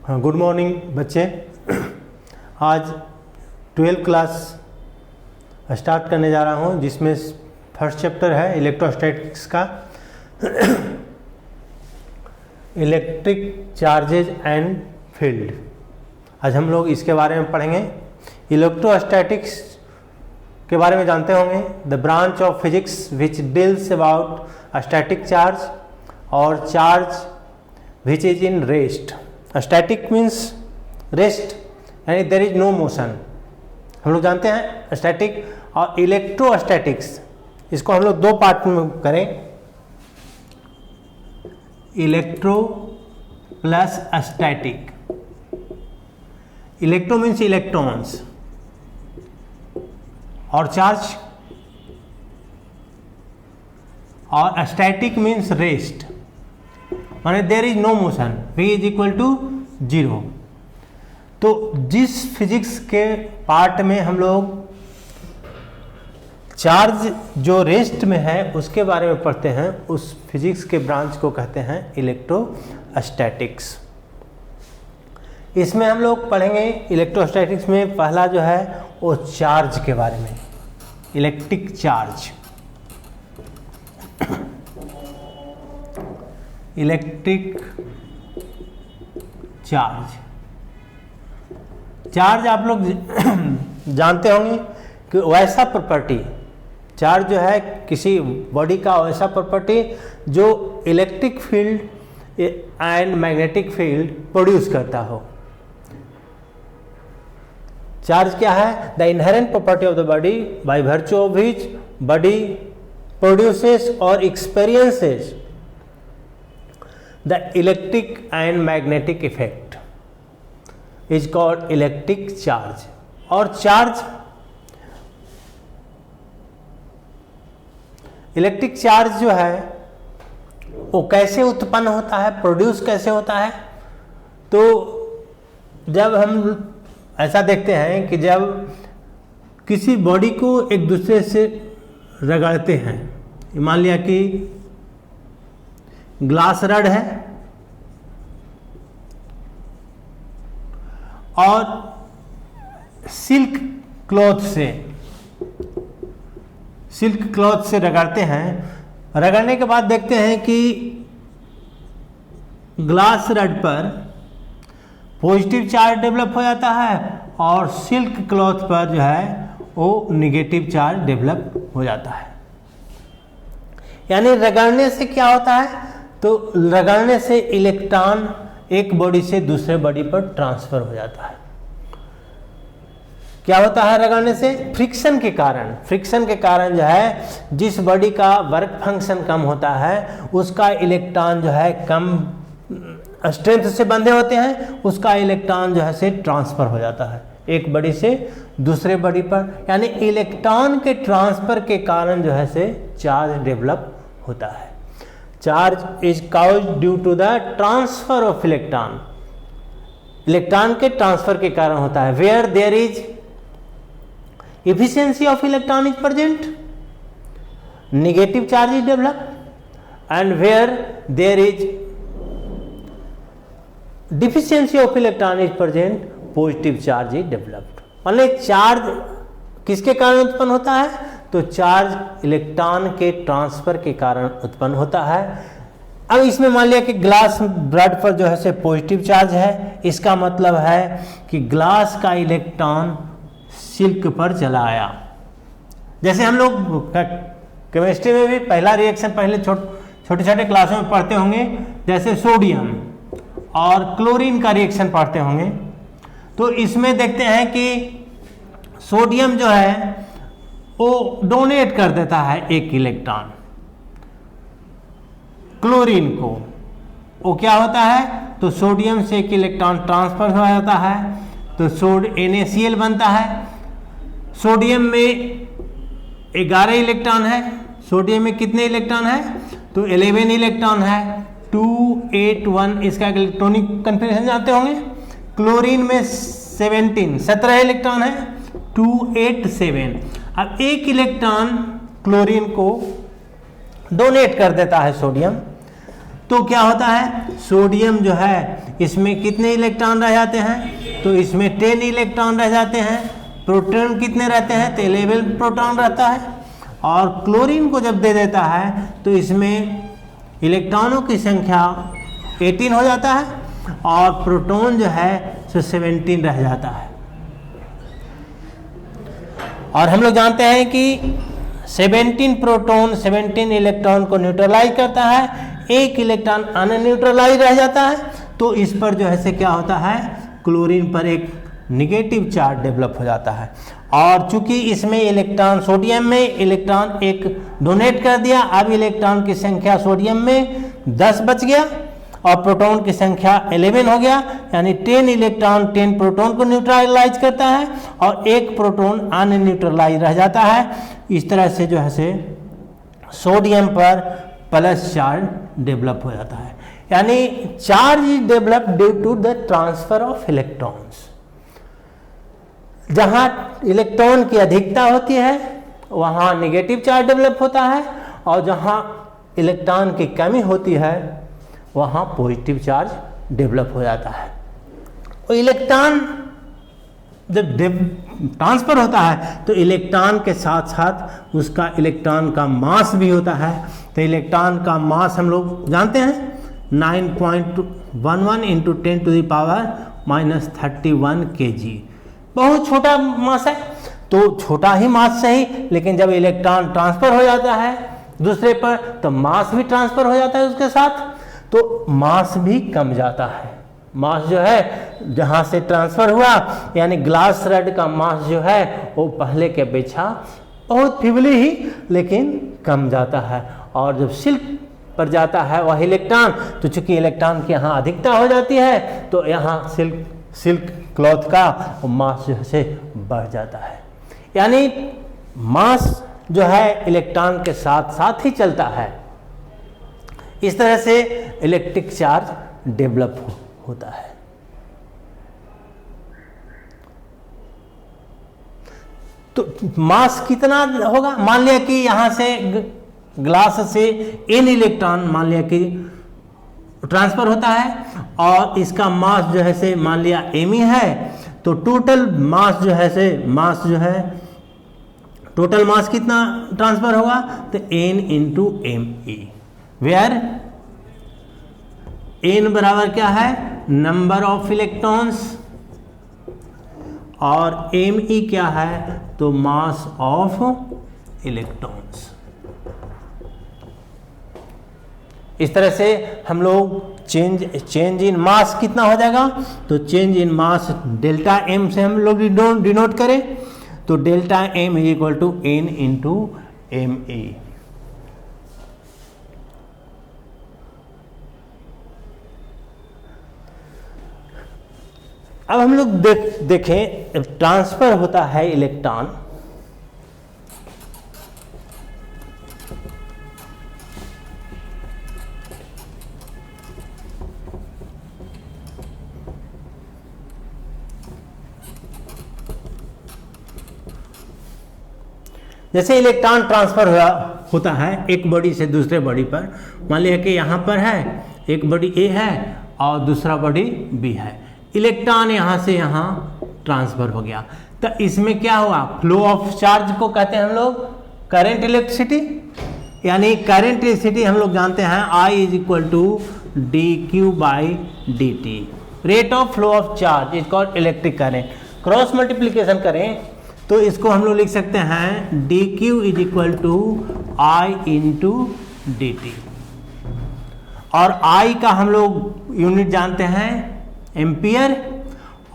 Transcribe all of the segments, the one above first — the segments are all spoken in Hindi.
हाँ, गुड मॉर्निंग बच्चे। आज 12th क्लास स्टार्ट करने जा रहा हूँ, जिसमें फर्स्ट चैप्टर है इलेक्ट्रोस्टैटिक्स का, इलेक्ट्रिक चार्जेज एंड फील्ड। आज हम लोग इसके बारे में पढ़ेंगे। इलेक्ट्रोस्टैटिक्स के बारे में जानते होंगे, the branch of physics which deals about static charge और charge which is in rest. Static means rest, यानी देर इज नो मोशन। हम लोग जानते हैं स्टैटिक और इलेक्ट्रोस्टैटिक्स, इसको हम लोग दो पार्ट में करें, electro plus static. Electro means electrons और चार्ज, और स्टैटिक मीन्स रेस्ट, माने there is no motion, v is equal to 0। तो जिस फिजिक्स के पार्ट में हम लोग चार्ज जो रेस्ट में है उसके बारे में पढ़ते हैं, उस फिजिक्स के ब्रांच को कहते हैं इलेक्ट्रोस्टैटिक्स। इसमें हम लोग पढ़ेंगे इलेक्ट्रोस्टैटिक्स में पहला जो है वो चार्ज के बारे में, electric charge. Electric charge, charge आप लोग जानते होंगे कि वैसा प्रॉपर्टी, चार्ज जो है किसी बॉडी का वैसा प्रॉपर्टी जो electric field and magnetic field produce करता हो। चार्ज क्या है? The inherent property of the body by virtue of which body produces और experiences the electric and magnetic effect is called electric charge। और चार्ज, इलेक्ट्रिक चार्ज जो है वो कैसे उत्पन्न होता है, प्रोड्यूस कैसे होता है? तो जब हम ऐसा देखते हैं कि जब किसी बॉडी को एक दूसरे से रगड़ते हैं, मान लिया कि ग्लास रड है और सिल्क क्लॉथ से रगड़ते हैं। रगड़ने के बाद देखते हैं कि ग्लास रड पर पॉजिटिव चार्ज डेवलप हो जाता है और सिल्क क्लॉथ पर जो है वो निगेटिव चार्ज डेवलप हो जाता है। यानी रगड़ने से क्या होता है? तो रगड़ने से इलेक्ट्रॉन एक बॉडी से दूसरे बॉडी पर ट्रांसफर हो जाता है। क्या होता है रगड़ने से? फ्रिक्शन के कारण जो है जिस बॉडी का वर्क फंक्शन कम होता है उसका इलेक्ट्रॉन जो है कम स्ट्रेंथ से बंधे होते हैं, उसका इलेक्ट्रॉन जो है से ट्रांसफर हो जाता है एक बॉडी से दूसरे बॉडी पर। यानी इलेक्ट्रॉन के ट्रांसफर के कारण जो है से चार्ज डेवलप होता है। Charge is caused due to the transfer of electron, electron के ट्रांसफर के कारण होता है। Where there is efficiency of electron is present, negative charge is develop, and where there is deficiency of electron is present, positive charge is developed. मतलब चार्ज किसके कारण उत्पन्न होता है? तो चार्ज इलेक्ट्रॉन के ट्रांसफर के कारण उत्पन्न होता है। अब इसमें मान लिया कि ग्लास रड पर जो है से पॉजिटिव चार्ज है, इसका मतलब है कि ग्लास का इलेक्ट्रॉन सिल्क पर चला आया। जैसे हम लोग केमिस्ट्री में भी पहला रिएक्शन पहले छोटे छोटे क्लासों में पढ़ते होंगे, जैसे सोडियम और क्लोरीन का रिएक्शन पढ़ते होंगे। तो इसमें देखते हैं कि सोडियम जो है वो डोनेट कर देता है एक इलेक्ट्रॉन क्लोरीन को। वो क्या होता है? तो सोडियम से एक इलेक्ट्रॉन ट्रांसफर हो जाता है, तो NaCl बनता है। सोडियम में 11 इलेक्ट्रॉन है, सोडियम में कितने इलेक्ट्रॉन है? तो 11 इलेक्ट्रॉन है, 281 इसका इलेक्ट्रॉनिक कन्फिग्रेशन जानते होंगे। क्लोरीन में 17 इलेक्ट्रॉन है, 287। अब एक इलेक्ट्रॉन क्लोरीन को डोनेट कर देता है सोडियम, तो क्या होता है, सोडियम जो है इसमें कितने इलेक्ट्रॉन रह जाते हैं, तो इसमें 10 इलेक्ट्रॉन रह जाते हैं। प्रोटॉन कितने रहते हैं, तो 11 प्रोटॉन रहता है। और क्लोरीन को जब दे देता है तो इसमें इलेक्ट्रॉनों की संख्या 18 हो जाता है और प्रोटॉन जो है सो 17 रह जाता है। और हम लोग जानते हैं कि 17 प्रोटॉन 17 इलेक्ट्रॉन को न्यूट्रलाइज करता है, एक इलेक्ट्रॉन अनन्यूट्रलाइज रह जाता है। तो इस पर जो है से क्या होता है, क्लोरीन पर एक निगेटिव चार्ज डेवलप हो जाता है। और चूंकि इसमें इलेक्ट्रॉन, सोडियम में इलेक्ट्रॉन एक डोनेट कर दिया, अब इलेक्ट्रॉन की संख्या सोडियम में 10 बच गया और प्रोटॉन की संख्या 11 हो गया, यानी 10 इलेक्ट्रॉन 10 प्रोटॉन को न्यूट्रलाइज करता है और एक प्रोटॉन अनन्यूट्रलाइज रह जाता है। इस तरह से जो है से सोडियम पर प्लस चार्ज डेवलप हो जाता है, यानी charge is develop due to the transfer of electrons. जहां इलेक्ट्रॉन की अधिकता होती है वहां नेगेटिव चार्ज डेवलप होता है और जहां इलेक्ट्रॉन की कमी होती है वहां पॉजिटिव चार्ज डेवलप हो जाता है। और इलेक्ट्रॉन जब ट्रांसफर होता है तो इलेक्ट्रॉन के साथ साथ उसका इलेक्ट्रॉन का मास भी होता है। तो इलेक्ट्रॉन का मास हम लोग जानते हैं 9.11 इंटू 10⁻³ kg, बहुत छोटा मास है। तो छोटा ही मास सही, लेकिन जब इलेक्ट्रॉन ट्रांसफर हो जाता है दूसरे पर तो मास भी ट्रांसफर हो जाता है उसके साथ, तो मास भी कम जाता है। मास जो है जहाँ से ट्रांसफर हुआ, यानी ग्लास रड का मास जो है वो पहले के अपेक्षा बहुत फीवली ही लेकिन कम जाता है। और जब सिल्क पर जाता है वह इलेक्ट्रॉन, तो चूंकि इलेक्ट्रॉन की यहाँ अधिकता हो जाती है तो यहाँ सिल्क क्लॉथ का मास जो है बढ़ जाता है। यानी मास जो है इलेक्ट्रॉन के साथ साथ ही चलता है। इस तरह से इलेक्ट्रिक चार्ज डेवलप होता है। तो मास कितना होगा, मान लिया कि यहां से ग्लास से n इलेक्ट्रॉन मान लिया कि ट्रांसफर होता है और इसका मास जो है से मान लिया m है, तो टोटल मास जो है टोटल मास कितना ट्रांसफर होगा, तो n into me, where n बराबर क्या है, नंबर ऑफ इलेक्ट्रॉन्स, और me क्या है, तो मास ऑफ इलेक्ट्रॉन्स। इस तरह से हम लोग चेंज इन मास कितना हो जाएगा, तो change in mass delta m से हम लोग डिनोट करें, तो delta m is equal to n into me। अब हम लोग देखें ट्रांसफर होता है इलेक्ट्रॉन, जैसे इलेक्ट्रॉन ट्रांसफर होता है एक बॉडी से दूसरे बॉडी पर, मान लिया कि यहाँ पर है एक बॉडी ए है और दूसरा बॉडी बी है, इलेक्ट्रॉन यहाँ से यहाँ ट्रांसफर हो गया, तो इसमें क्या हुआ, फ्लो ऑफ चार्ज को कहते हैं हम लोग करंट इलेक्ट्रिसिटी। यानी करंट इलेक्ट्रिसिटी हम लोग जानते हैं I is equal to dQ/dt, rate of flow of charge is called electric current. Cross multiplication करें तो इसको हम लोग लिख सकते हैं dQ is equal to I into dt, और I का हम लोग यूनिट जानते हैं एम्पियर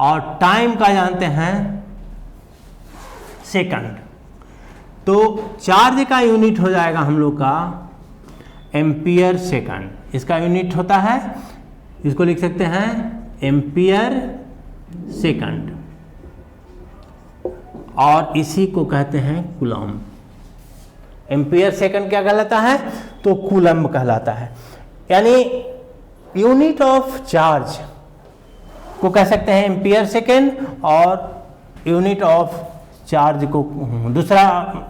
और टाइम का जानते हैं सेकंड। तो चार्ज का यूनिट हो जाएगा हम लोग का एम्पियर सेकंड, इसका यूनिट होता है, इसको लिख सकते हैं एम्पियर सेकंड, और इसी को कहते हैं कूलम्ब। एम्पियर सेकंड क्या कहलाता है, तो कूलम्ब कहलाता है। यानी यूनिट ऑफ चार्ज को कह सकते हैं एम्पियर सेकेंड, और यूनिट ऑफ चार्ज को दूसरा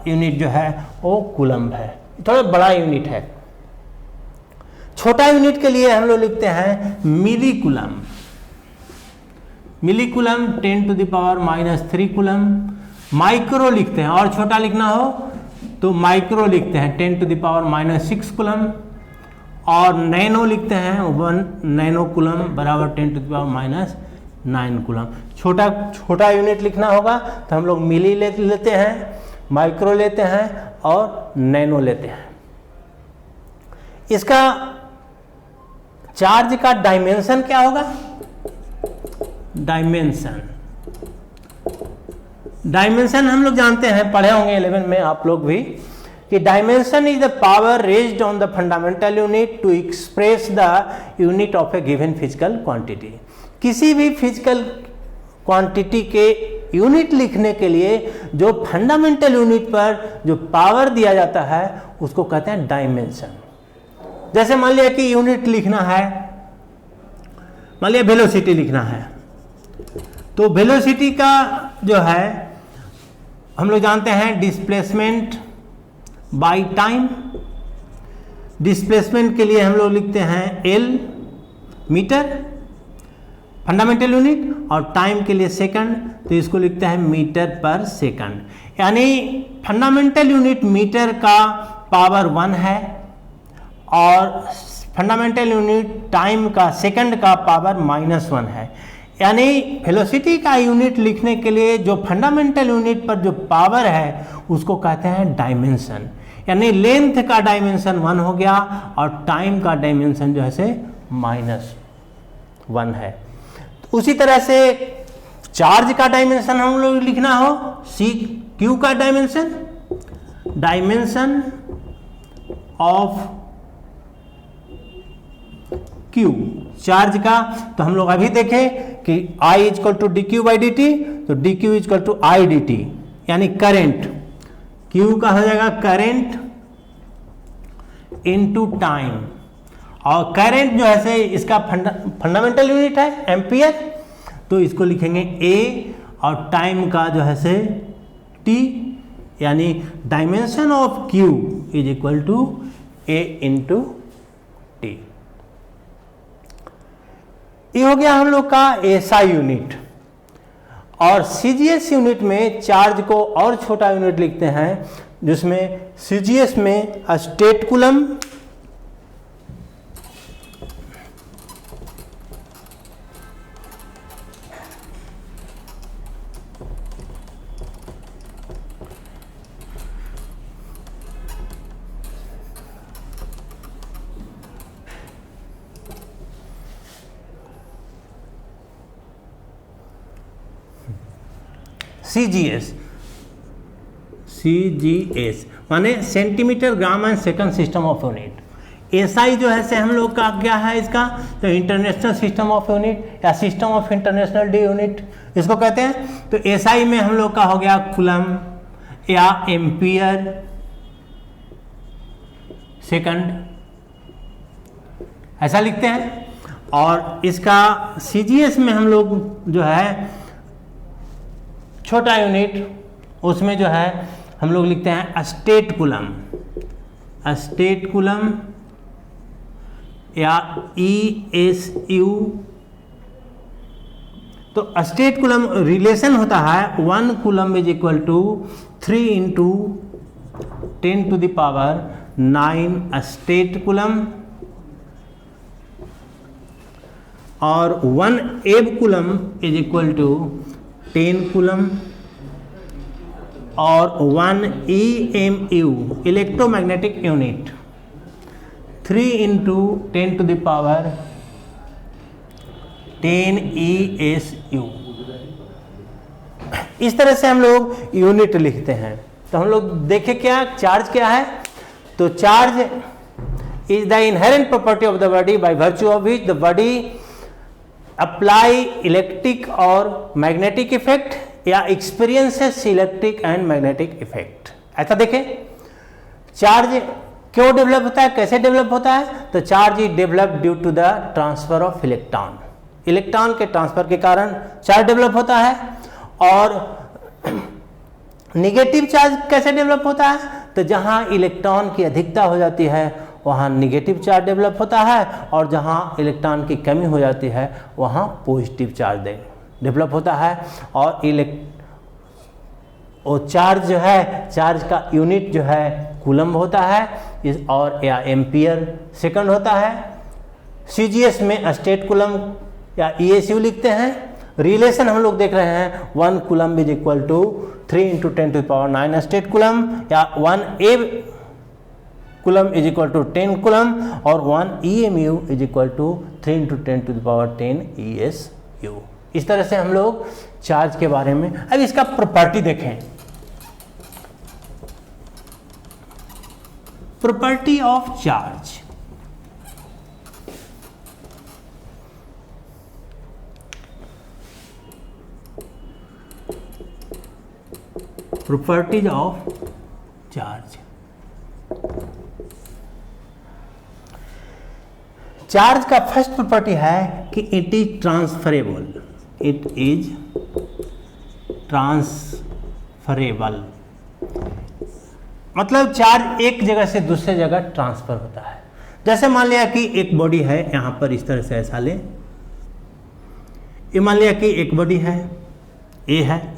यूनिट जो है वो कूलम्ब है, थोड़ा बड़ा यूनिट है। छोटा यूनिट के लिए हम लोग लिखते हैं मिली कूलम। मिली कूलम 10⁻³ कूलम। माइक्रो लिखते हैं, और छोटा लिखना हो तो माइक्रो लिखते हैं 10⁻⁻6 कूलम। और नैनो लिखते हैं 1 नैनो कूलम बराबर 10⁻⁹ कूलम। छोटा यूनिट लिखना होगा तो हम लोग मिली लेते हैं, माइक्रो लेते हैं और नैनो लेते हैं। इसका चार्ज का डायमेंशन क्या होगा? डायमेंशन हम लोग जानते हैं, पढ़े होंगे 11 में आप लोग भी, कि dimension is the power raised on the fundamental unit to express the unit of a given physical quantity. किसी भी फिजिकल क्वांटिटी के यूनिट लिखने के लिए जो फंडामेंटल यूनिट पर जो पावर दिया जाता है उसको कहते हैं डायमेंशन। जैसे मान लिया कि यूनिट लिखना है, मान लिया वेलोसिटी लिखना है, तो वेलोसिटी का जो है हम लोग जानते हैं डिस्प्लेसमेंट बाय टाइम। डिस्प्लेसमेंट के लिए हम लोग लिखते हैं L मीटर फंडामेंटल यूनिट, और टाइम के लिए सेकंड, तो इसको लिखते हैं मीटर पर सेकंड। यानी फंडामेंटल यूनिट मीटर का पावर 1 है और फंडामेंटल यूनिट टाइम का सेकंड का पावर -1 है। यानी वेलोसिटी का यूनिट लिखने के लिए जो फंडामेंटल यूनिट पर जो पावर है उसको कहते हैं डायमेंशन। यानी लेंथ का डायमेंशन 1 हो गया और टाइम का डायमेंशन जो है से -1 है। तो उसी तरह से चार्ज का डायमेंशन हम लोग लिखना हो, क्यू का डायमेंशन ऑफ क्यू चार्ज का, तो हम लोग अभी देखें कि I = dq/dt, तो dq = I dt, यानी करंट। Q का हो जाएगा करंट इनटू टाइम, और करंट जो है से इसका फंडामेंटल यूनिट है एम्पियर, तो इसको लिखेंगे A, और टाइम का जो है से T, यानी dimension of Q = A × T। ये हो गया हम लोग का SI यूनिट। और CGS यूनिट में चार्ज को और छोटा यूनिट लिखते हैं, जिसमें CGS में स्टेट कूलम, CGS माने centimetre gram and second system of unit. SI जो है से हम लोग का क्या है इसका, तो इंटरनेशनल सिस्टम ऑफ यूनिट या system of international D unit इसको कहते हैं। तो SI में हम लोग का हो गया कूलम या एम्पियर सेकंड, ऐसा लिखते हैं। और इसका CGS में हम लोग जो है छोटा यूनिट, उसमें जो है हम लोग लिखते हैं स्टेट कूलम या ESU। तो स्टेट कूलम रिलेशन होता है 1 कूलम = 3 × 10⁹ स्टेट कूलम, और 1 एब कूलम = 10 कूलम, और 1 EMU इलेक्ट्रोमैग्नेटिक यूनिट 3 × 10⁻10 ESU। इस तरह से हम लोग यूनिट लिखते हैं। तो हम लोग देखें क्या चार्ज क्या है, तो charge is the inherent property of the body by virtue of which the body apply electric और मैग्नेटिक इफेक्ट या experiences electric and magnetic effect. ऐसा देखें चार्ज क्यों डेवलप होता है, कैसे डेवलप होता है, तो charge is develop due to the transfer of electron. Electron के ट्रांसफर के कारण चार्ज डेवलप होता है। और निगेटिव चार्ज कैसे डेवलप होता है, तो जहां इलेक्ट्रॉन की अधिकता हो जाती है वहाँ निगेटिव चार्ज डेवलप होता है, और जहाँ इलेक्ट्रॉन की कमी हो जाती है वहाँ पॉजिटिव चार्ज डेवलप होता है। और चार्ज जो है, चार्ज का यूनिट जो है कूलम्ब होता है और या एम्पियर सेकंड होता है। CGS में स्टेट कूलम्ब या ESU लिखते हैं। रिलेशन हम लोग देख रहे हैं 1 coulomb is equal to 3 × 10⁹ statcoulomb, या 1 A coulomb is equal to 10 coulomb, और 1 EMU is equal to 3 × 10⁻10 ESU। इस तरह से हम लोग चार्ज के बारे में। अब इसका प्रॉपर्टी देखें, property of charge. Properties of charge. Charge का फर्स्ट प्रॉपर्टी है कि it is transferable. It is transferable, मतलब चार्ज एक जगह से दूसरे जगह ट्रांसफर होता है। जैसे मान लिया कि एक बॉडी है, यहां पर इस तरह से ऐसा ले, ये मान लिया कि एक बॉडी है ए है,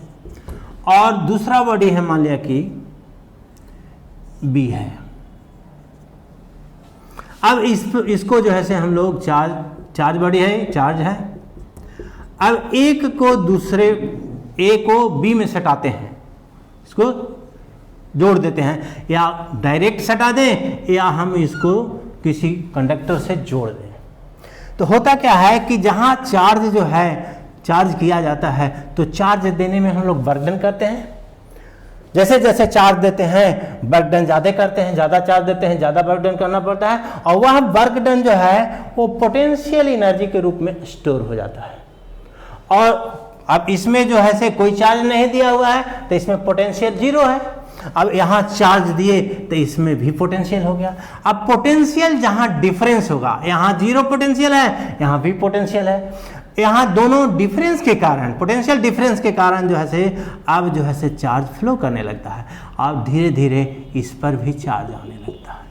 और दूसरा बॉडी है मान लिया कि बी है। अब इसको जो है से हम लोग चार्ज बॉडी है, चार्ज है। अब एक को दूसरे ए को बी में सटाते हैं, इसको जोड़ देते हैं, या डायरेक्ट सटा दें या हम इसको किसी कंडक्टर से जोड़ दें। तो होता क्या है कि जहां चार्ज जो है चार्ज किया जाता है, तो चार्ज देने में हम लोग वर्क डन करते हैं। जैसे जैसे चार्ज देते हैं वर्क डन ज़्यादा करते हैं, ज़्यादा चार्ज देते हैं ज़्यादा वर्क डन करना पड़ता है, और वह वर्क डन जो है वो पोटेंशियल एनर्जी के रूप में स्टोर हो जाता है। और अब इसमें जो है से कोई चार्ज नहीं दिया हुआ है तो इसमें पोटेंशियल 0 है। अब यहाँ चार्ज दिए तो इसमें भी पोटेंशियल हो गया। अब पोटेंशियल जहाँ डिफरेंस होगा, यहाँ 0 पोटेंशियल है, यहाँ भी पोटेंशियल है, यहाँ दोनों डिफरेंस के कारण, पोटेंशियल डिफरेंस के कारण जो है से अब जो है से चार्ज फ्लो करने लगता है। अब धीरे धीरे इस पर भी चार्ज आने लगता है।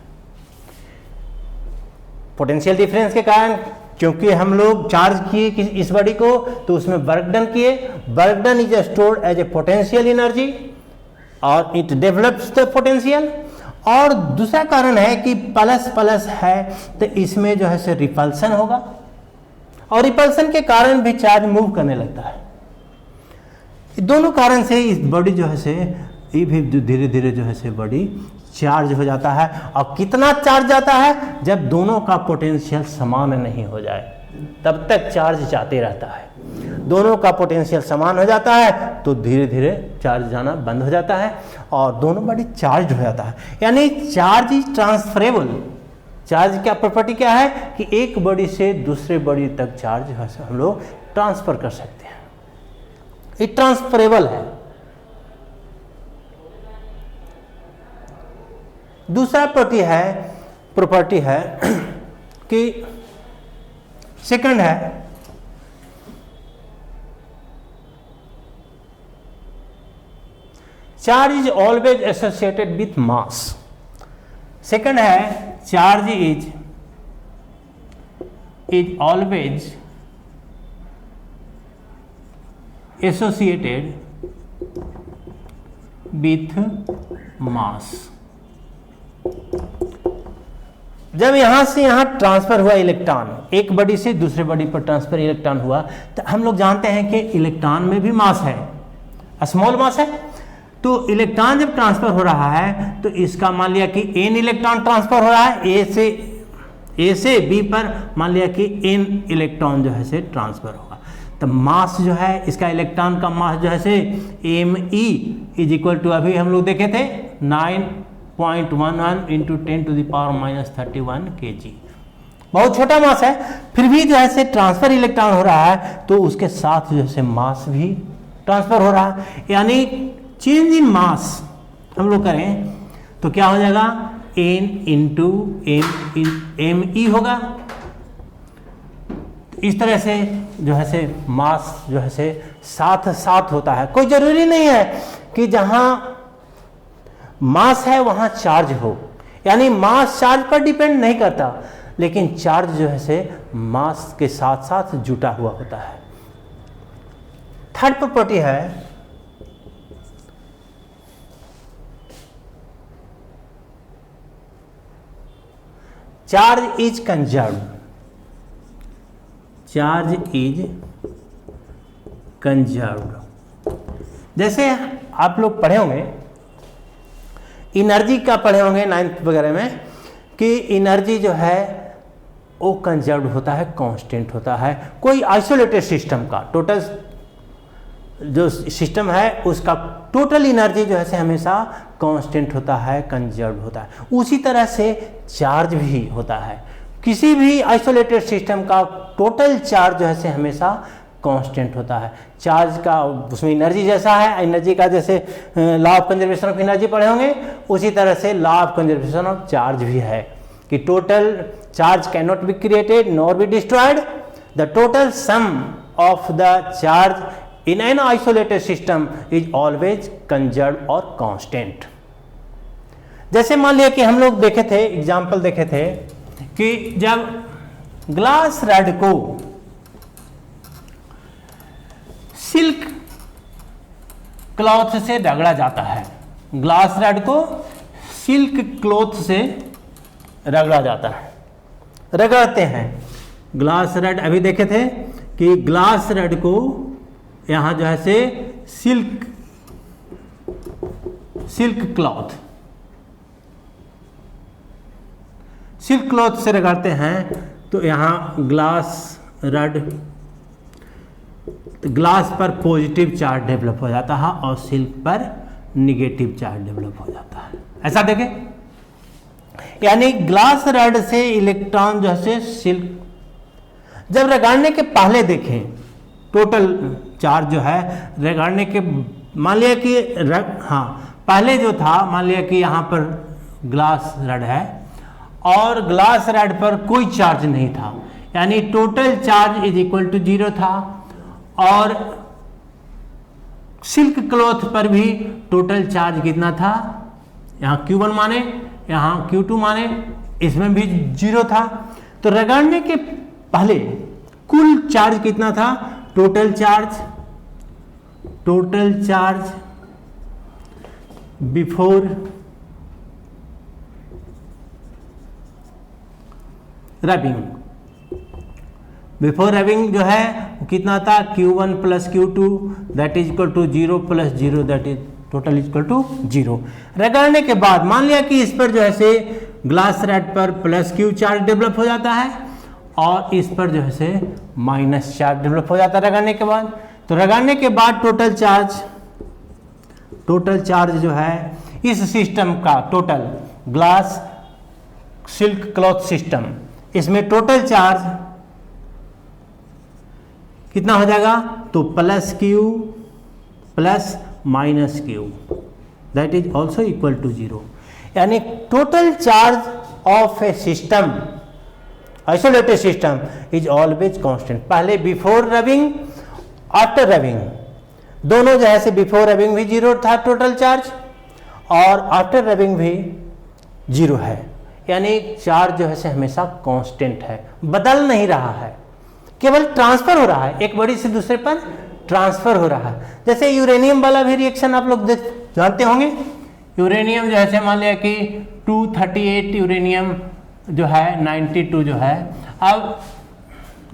पोटेंशियल डिफरेंस के कारण, क्योंकि हम लोग चार्ज किए इस बॉडी को, तो उसमें वर्क डन किए। Work done is stored as a potential energy और इट डेवलप्स द पोटेंशियल। और दूसरा कारण है कि प्लस प्लस है तो इसमें जो है से रिपल्सन होगा, और रिपल्सन के कारण भी चार्ज मूव करने लगता है। दोनों कारण से इस बॉडी जो है से ये भी धीरे धीरे जो है से बॉडी चार्ज हो जाता है। और कितना चार्ज जाता है, जब दोनों का पोटेंशियल समान नहीं हो जाए तब तक चार्ज जाते रहता है। दोनों का पोटेंशियल समान हो जाता है तो धीरे धीरे चार्ज जाना बंद हो जाता है और दोनों बॉडी चार्ज हो जाता है। यानी चार्ज इज ट्रांसफरेबल। चार्ज का प्रॉपर्टी क्या है कि एक बॉडी से दूसरे बॉडी तक चार्ज हम लोग ट्रांसफर कर सकते हैं। ये ट्रांसफरेबल है। दूसरा प्रॉपर्टी है कि सेकंड है charge is always associated with mass. Second है charge is always associated with mass. जब यहां से यहां ट्रांसफर हुआ इलेक्ट्रॉन, एक बॉडी से दूसरे बॉडी पर ट्रांसफर इलेक्ट्रॉन हुआ, तो हम लोग जानते हैं कि इलेक्ट्रॉन में भी मास है, स्मॉल मास है। तो इलेक्ट्रॉन जब ट्रांसफर हो रहा है तो इसका मान लिया कि n इलेक्ट्रॉन ट्रांसफर हो रहा है ए से बी पर, मान लिया कि n इलेक्ट्रॉन जो है से ट्रांसफर होगा। तो मास जो है इसका, इलेक्ट्रॉन का मास जो है से me इज इक्वल टू, अभी हम लोग देखे थे 9.11 इंटू 10⁻³ kg। बहुत छोटा मास है, फिर भी जो है से ट्रांसफर इलेक्ट्रॉन हो रहा है तो उसके साथ जो है मास भी ट्रांसफर हो रहा है। यानी चेंज इन मास हम लोग करें तो क्या हो जाएगा, n इंटू एम ई होगा। इस तरह से जो है से मास जो है से साथ साथ होता है। कोई जरूरी नहीं है कि जहां मास है वहां चार्ज हो। यानी मास चार्ज पर डिपेंड नहीं करता, लेकिन चार्ज जो है से मास के साथ साथ जुटा हुआ होता है। थर्ड प्रॉपर्टी है charge is conserved. Charge is conserved, जैसे आप लोग पढ़े होंगे, एनर्जी का पढ़े होंगे 9th वगैरह में, कि एनर्जी जो है वो कंजर्व्ड होता है, कांस्टेंट होता है। कोई आइसोलेटेड सिस्टम का टोटल जो सिस्टम है उसका टोटल एनर्जी जो है से हमेशा कांस्टेंट होता है, कंजर्व्ड होता है। उसी तरह से चार्ज भी होता है। किसी भी आइसोलेटेड सिस्टम का टोटल चार्ज जो है से हमेशा कांस्टेंट होता है। चार्ज का उसमें एनर्जी जैसा है, एनर्जी का जैसे law of conservation of energy पढ़े होंगे, उसी तरह से law of conservation of charge भी है कि total charge can not be created nor be destroyed, the total sum of the charge in an isolated system is always conserved और कांस्टेंट। जैसे मान लिया कि हम लोग देखे थे, एग्जाम्पल देखे थे कि जब ग्लास रॉड को सिल्क क्लॉथ से रगड़ा जाता है, ग्लास रॉड को सिल्क क्लॉथ से रगड़ा जाता है, रगड़ते हैं ग्लास रॉड। अभी देखे थे कि ग्लास रॉड को यहां जो है से सिल्क क्लॉथ से रगड़ते हैं, तो यहां ग्लास रॉड, ग्लास पर पॉजिटिव चार्ज डेवलप हो जाता है और सिल्क पर निगेटिव चार्ज डेवलप हो जाता है। ऐसा देखें, यानी ग्लास रॉड से इलेक्ट्रॉन जो है सिल्क, जब रगड़ने के पहले देखें टोटल चार्ज जो है रगड़ने के, मान लिया कि पहले जो था, मान लिया कि यहाँ पर ग्लास रॉड है और ग्लास रॉड पर कोई चार्ज नहीं था, यानी total charge is equal to 0 था, और सिल्क क्लॉथ पर भी टोटल चार्ज कितना था, यहाँ Q1 माने, यहाँ Q2 माने, इसमें भी 0 था। तो रगड़ने के पहले कुल चार्ज कितना था, टोटल चार्ज बिफोर रबिंग जो है कितना था, Q1 plus Q2 that is equal to 0 plus 0 that is total equal to 0। रगड़ने के बाद मान लिया कि इस पर जो है से ग्लास रॉड पर प्लस Q चार्ज डेवलप हो जाता है और इस पर जो है से माइनस चार्ज डेवलप हो जाता है रगड़ने के बाद। तो रगड़ने के बाद टोटल चार्ज जो है इस सिस्टम का, total glass silk cloth system, इसमें टोटल चार्ज कितना हो जाएगा, तो plus Q plus minus Q that is also equal to 0। यानी total charge of a system, isolated system is always constant. पहले बिफोर रबिंग, आफ्टर रबिंग, दोनों जो है से बिफोर रबिंग भी 0 था टोटल चार्ज और आफ्टर रबिंग भी 0 है, यानी चार्ज जो है से हमेशा कांस्टेंट है, बदल नहीं रहा है, केवल ट्रांसफर हो रहा है, एक बॉडी से दूसरे पर ट्रांसफर हो रहा है। जैसे यूरेनियम वाला भी रिएक्शन आप लोग जानते होंगे, यूरेनियम जो है मान लिया कि 238 यूरेनियम जो है 92 जो है, अब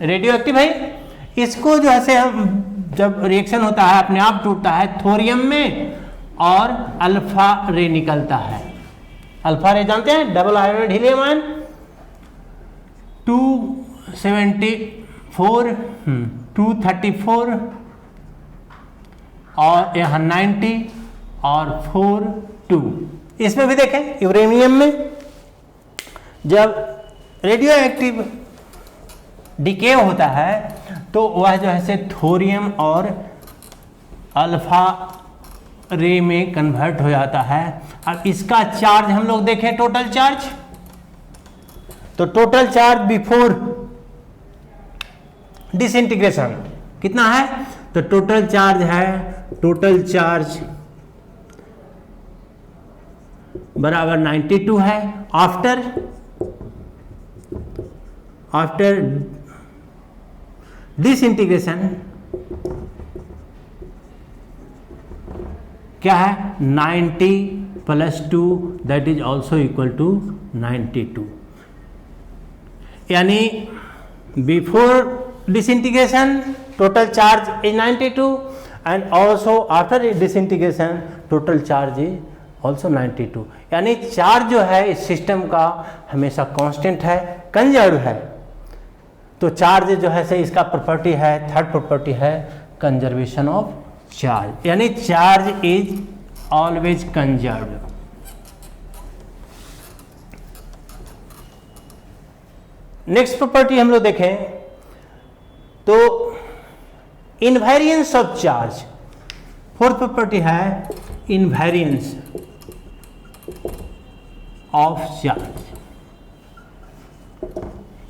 रेडियो एक्टिव है, इसको जो है हम जब रिएक्शन होता है अपने आप टूटता है थोरियम में और अल्फा रे निकलता है। अल्फा रे जानते हैं, डबल आयोनाइड हीलियम आयन 234 और यहाँ 90 और 4 2। इसमें भी देखें यूरेनियम में जब रेडियो एक्टिव डिके होता है तो वह जो है से थोरियम और अल्फा रे में कन्वर्ट हो जाता है। अब इसका चार्ज हम लोग देखें, टोटल चार्ज, तो टोटल चार्ज बिफोर डिसइंटीग्रेशन कितना है, तो टोटल चार्ज है, टोटल चार्ज बराबर 92 है। आफ्टर डिसइंटीग्रेशन क्या है 90 plus 2 that is also equal to 92, यानी before disintegration total charge is 92 and also after disintegration total charge is also 92, यानी चार्ज जो है इस सिस्टम का हमेशा कांस्टेंट है, कंजर्व है। तो चार्ज जो है से इसका प्रॉपर्टी है, थर्ड प्रॉपर्टी है कंजर्वेशन ऑफ चार्ज, यानी charge is always conserved. Next property हम लोग देखें तो invariance of charge, fourth property है invariance of charge.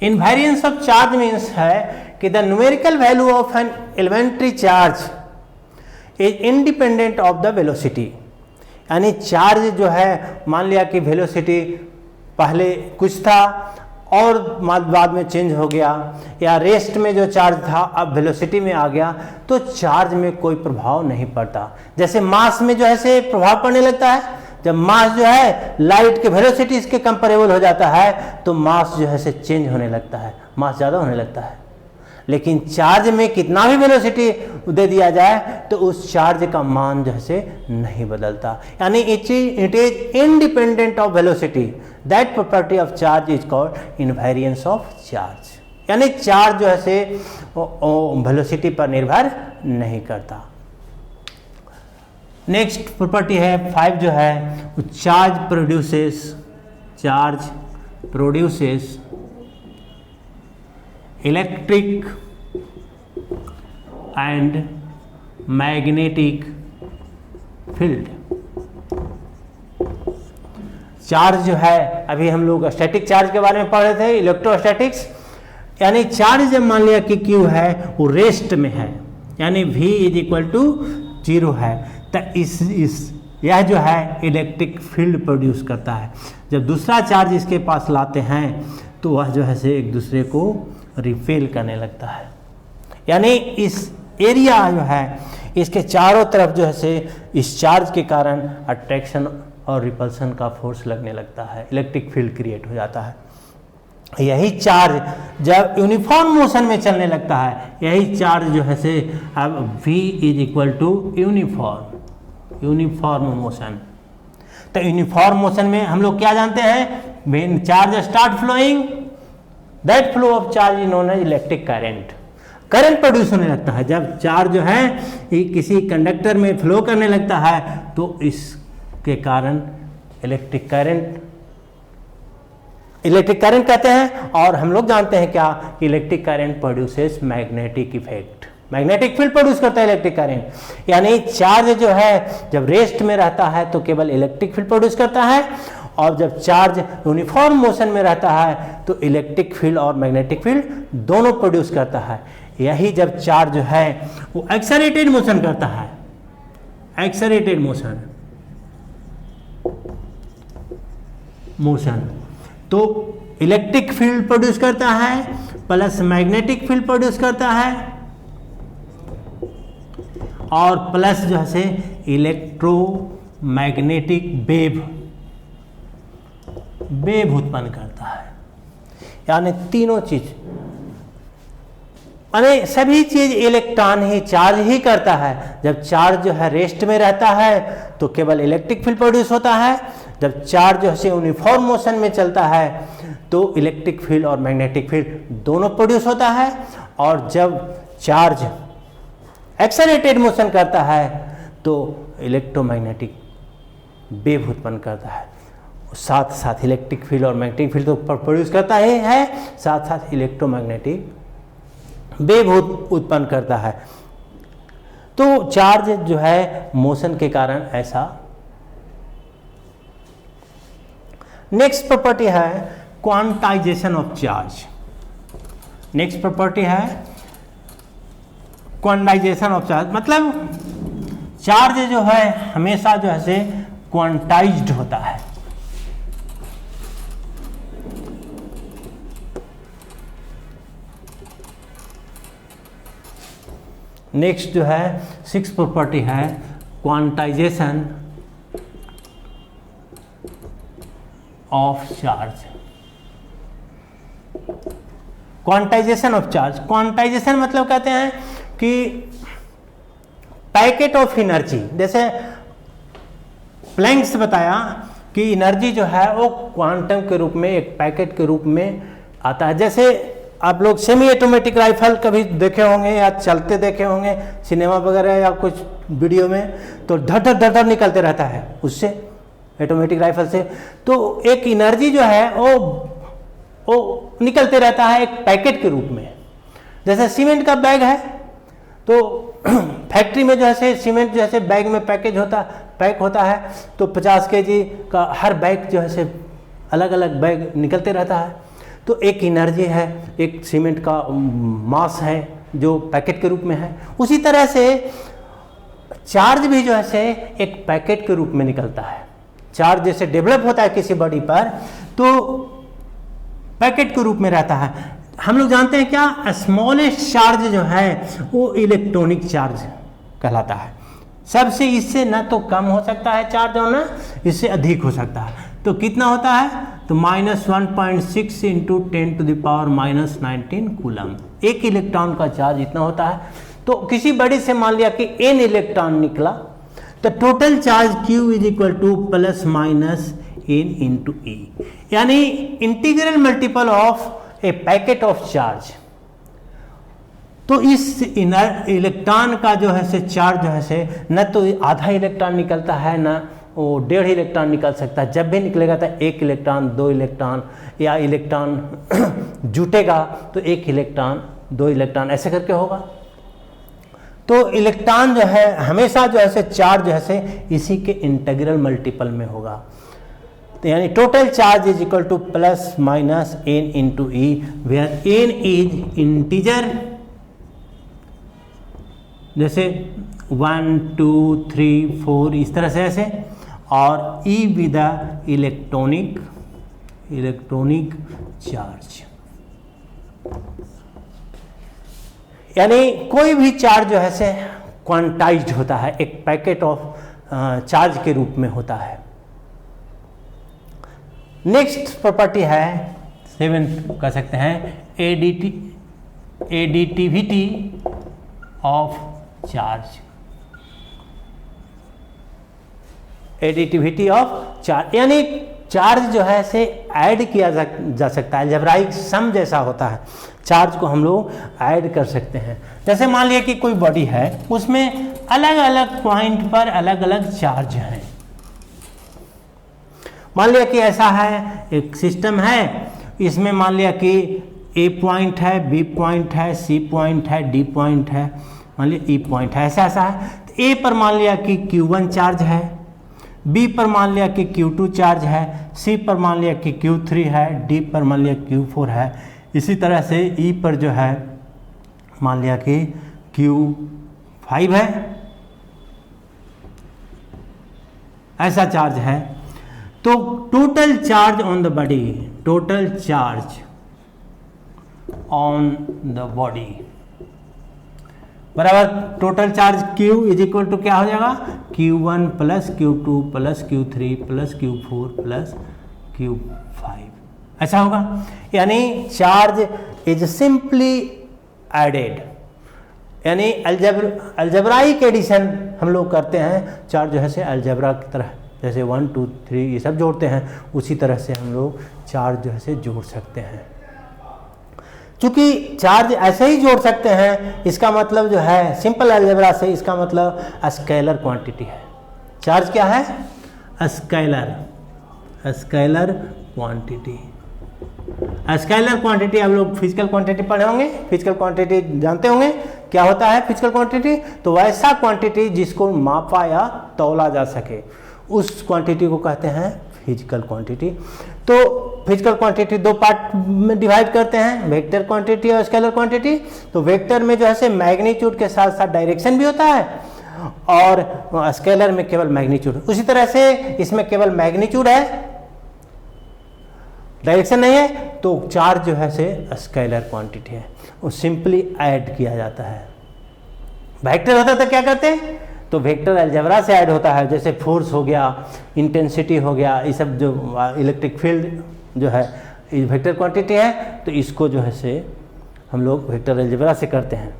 Invariance of charge means है कि the numerical value of an elementary charge is independent of the velocity, यानी चार्ज जो है मान लिया कि वेलोसिटी पहले कुछ था और बाद में चेंज हो गया, या रेस्ट में जो चार्ज था अब वेलोसिटी में आ गया, तो चार्ज में कोई प्रभाव नहीं पड़ता। जैसे मास में जो है से प्रभाव पड़ने लगता है, जब मास जो है लाइट के वेलोसिटी इसके कंपेरेबल हो जाता है तो मास जो है से चेंज होने लगता है, मास ज़्यादा होने लगता है। लेकिन चार्ज में कितना भी वेलोसिटी दे दिया जाए तो उस चार्ज का मान जो है से नहीं बदलता, यानी it is independent of velocity. That property of charge is called invariance of charge, यानी चार्ज जो है से वेलोसिटी पर निर्भर नहीं करता। नेक्स्ट प्रॉपर्टी है 5 जो है charge produces electric and magnetic field. Charge जो है अभी हम लोग स्टैटिक चार्ज के बारे में पढ़ रहे थे, इलेक्ट्रोस्टैटिक्स, यानी चार्ज जब मान लिया कि Q है वो रेस्ट में है, यानी V इज इक्वल टू 0 है, तो यह जो है इलेक्ट्रिक फील्ड प्रोड्यूस करता है। जब दूसरा चार्ज इसके पास लाते हैं तो वह जो है से एक दूसरे को रिपेल करने लगता है, यानी इस एरिया जो है इसके चारों तरफ जो है से इस चार्ज के कारण अट्रैक्शन और रिपल्सन का फोर्स लगने लगता है, इलेक्ट्रिक फील्ड क्रिएट हो जाता है। यही चार्ज जब यूनिफॉर्म मोशन में चलने लगता है, यही चार्ज जो है से अब V is equal to uniform motion. तो यूनिफॉर्म मोशन में हम लोग क्या जानते हैं, when charge start flowing that flow of charge is known as electric current. Current produce होने लगता है जब चार्ज जो है किसी कंडक्टर में फ्लो करने लगता है, तो इसके कारण इलेक्ट्रिक करंट कहते हैं। और हम लोग जानते हैं क्या, electric current produces magnetic effect, magnetic field produce करता है इलेक्ट्रिक करंट, यानी चार्ज जो है जब रेस्ट में रहता है तो केवल इलेक्ट्रिक फील्ड प्रोड्यूस करता है, और जब चार्ज यूनिफॉर्म मोशन में रहता है तो इलेक्ट्रिक फील्ड और मैग्नेटिक फील्ड दोनों प्रोड्यूस करता है। यही जब चार्ज जो है वो एक्सेलरेटेड मोशन करता है, एक्सेलरेटेड मोशन तो इलेक्ट्रिक फील्ड प्रोड्यूस करता है प्लस मैग्नेटिक फील्ड प्रोड्यूस करता है, और प्लस जो है से इलेक्ट्रोमैग्नेटिक वेव उत्पन्न करता है, यानी तीनों चीज, यानी सभी चीज इलेक्ट्रॉन ही चार्ज ही करता है। जब चार्ज जो है रेस्ट में रहता है तो केवल इलेक्ट्रिक फील्ड प्रोड्यूस होता है, जब चार्ज जो है यूनिफॉर्म मोशन में चलता है तो इलेक्ट्रिक फील्ड और मैग्नेटिक फील्ड दोनों प्रोड्यूस होता है, और जब चार्ज एक्सेलरेटेड मोशन करता है तो इलेक्ट्रोमैग्नेटिक वेव उत्पन्न करता है। साथ साथ इलेक्ट्रिक फील्ड और मैग्नेटिक फील्ड तो प्रोड्यूस करता ही है, साथ साथ इलेक्ट्रोमैग्नेटिक वेव उत्पन्न करता है। तो चार्ज जो है मोशन के कारण ऐसा। नेक्स्ट प्रॉपर्टी है quantization of charge. Next property है क्वांटाइजेशन ऑफ चार्ज, मतलब चार्ज जो है हमेशा जो है से क्वांटाइज्ड होता है, नेक्स्ट जो है 6 प्रॉपर्टी है quantization of charge. Quantization of charge, quantization मतलब कहते हैं कि पैकेट ऑफ एनर्जी, जैसे प्लैंक्स बताया कि एनर्जी जो है वो क्वांटम के रूप में एक पैकेट के रूप में आता है। जैसे आप लोग सेमी ऑटोमेटिक राइफल कभी देखे होंगे या चलते देखे होंगे सिनेमा वगैरह या कुछ वीडियो में, तो धड़ धड़ निकलते रहता है उससे, ऑटोमेटिक राइफल से। तो एक एनर्जी जो है वो निकलते रहता है एक पैकेट के रूप में। जैसे सीमेंट का बैग है तो फैक्ट्री में जो है सीमेंट जो है बैग में पैक होता है, तो 50 kg का हर बैग जो है अलग अलग बैग निकलते रहता है। तो एक एनर्जी है, एक सीमेंट का मास है जो पैकेट के रूप में है। उसी तरह से चार्ज भी जो है एक पैकेट के रूप में निकलता है। चार्ज जैसे डेवलप होता है किसी बॉडी पर तो पैकेट के रूप में रहता है। हम लोग जानते हैं क्या, स्मॉलेस्ट चार्ज जो है वो इलेक्ट्रॉनिक चार्ज कहलाता है। सबसे इससे ना तो कम हो सकता है चार्ज और ना इससे अधिक हो सकता है। तो कितना होता है, तो -1.6 इंटू 10⁻⁻19 कूलम। एक इलेक्ट्रॉन का चार्ज इतना होता है। तो किसी बड़ी से मान लिया कि n इलेक्ट्रॉन निकला, तो total charge Q is equal to +- n into E, यानी integral multiple of a packet of charge. तो इस इलेक्ट्रॉन का जो है चार्ज जो है न तो आधा इलेक्ट्रॉन निकलता है ना वो 1.5 इलेक्ट्रॉन निकल सकता है। जब भी निकलेगा तो 1 इलेक्ट्रॉन 2 इलेक्ट्रॉन या इलेक्ट्रॉन जुटेगा तो 1 इलेक्ट्रॉन 2 इलेक्ट्रॉन ऐसे करके होगा। तो इलेक्ट्रॉन जो है हमेशा जो है चार्ज जो है इसी के इंटीग्रल मल्टीपल में होगा। तो यानी total charge is equal to +- n into E, where n is integer, जैसे 1 2 3 4 इस तरह से ऐसे, और E विद इलेक्ट्रॉनिक चार्ज। यानी कोई भी चार्ज जो है क्वांटाइज्ड होता है, एक पैकेट ऑफ चार्ज के रूप में होता है। नेक्स्ट प्रॉपर्टी है 7 कह सकते हैं additivity of charge. Additivity of charge यानी चार्ज जो है से ऐड किया जा सकता है, अलजेब्राइक सम जैसा होता है। चार्ज को हम लोग ऐड कर सकते हैं। जैसे मान लिया कि कोई बॉडी है, उसमें अलग अलग पॉइंट पर अलग अलग चार्ज हैं। मान लिया कि ऐसा है, एक सिस्टम है, इसमें मान लिया कि A पॉइंट है, B पॉइंट है, C पॉइंट है, D पॉइंट है, मान लिया E पॉइंट है, ऐसा है। तो A पर मान लिया कि Q1 चार्ज है, B पर मान लिया कि Q2 चार्ज है, C पर मान लिया कि Q3 है, D पर मान लिया Q4 है। इसी तरह से E पर जो है मान लिया कि Q5 है, ऐसा चार्ज है। तो total charge on the body, total charge on the body बराबर total charge Q is equal to क्या हो जाएगा, Q1 plus Q2 plus Q3 plus Q4 plus Q5 ऐसा होगा। यानी चार्ज इज सिंपली एडेड, यानी अलजेब्राइक एडिशन हम लोग करते हैं। चार्ज जो है से अलजेब्रा की तरह, जैसे 1 2 3 ये सब जोड़ते हैं, उसी तरह से हम लोग चार्ज जो है से जोड़ सकते हैं। चूंकि चार्ज ऐसे ही जोड़ सकते हैं, इसका मतलब जो है सिंपल अलजेब्रा से इसका मतलब स्केलर क्वांटिटी है। चार्ज क्या है, स्केलर क्वांटिटी। स्केलर क्वांटिटी आप लोग फिजिकल क्वांटिटी पढ़े होंगे, फिजिकल क्वांटिटी जानते होंगे क्या होता है फिजिकल क्वांटिटी। तो वैसा क्वांटिटी जिसको मापा या तौला जा सके, उस क्वांटिटी को कहते हैं फिजिकल क्वांटिटी। तो फिजिकल क्वांटिटी दो पार्ट में डिवाइड करते हैं, वेक्टर क्वांटिटी और स्केलर क्वांटिटी। तो वेक्टर में जो है मैग्नीट्यूड के साथ साथ डायरेक्शन भी होता है, और स्केलर में केवल मैग्नीट्यूड। उसी तरह से इसमें केवल मैग्नीट्यूड है, डायरेक्शन नहीं है। तो चार्ज जो है से स्केलर क्वांटिटी है, वो सिंपली ऐड किया जाता है। वेक्टर होता तो क्या करते हैं, तो वेक्टर अलजेब्रा से ऐड होता है, जैसे फोर्स हो गया, इंटेंसिटी हो गया, ये सब जो इलेक्ट्रिक फील्ड जो है ये वेक्टर क्वांटिटी है, तो इसको जो है से हम लोग वेक्टर अलजेब्रा से करते हैं।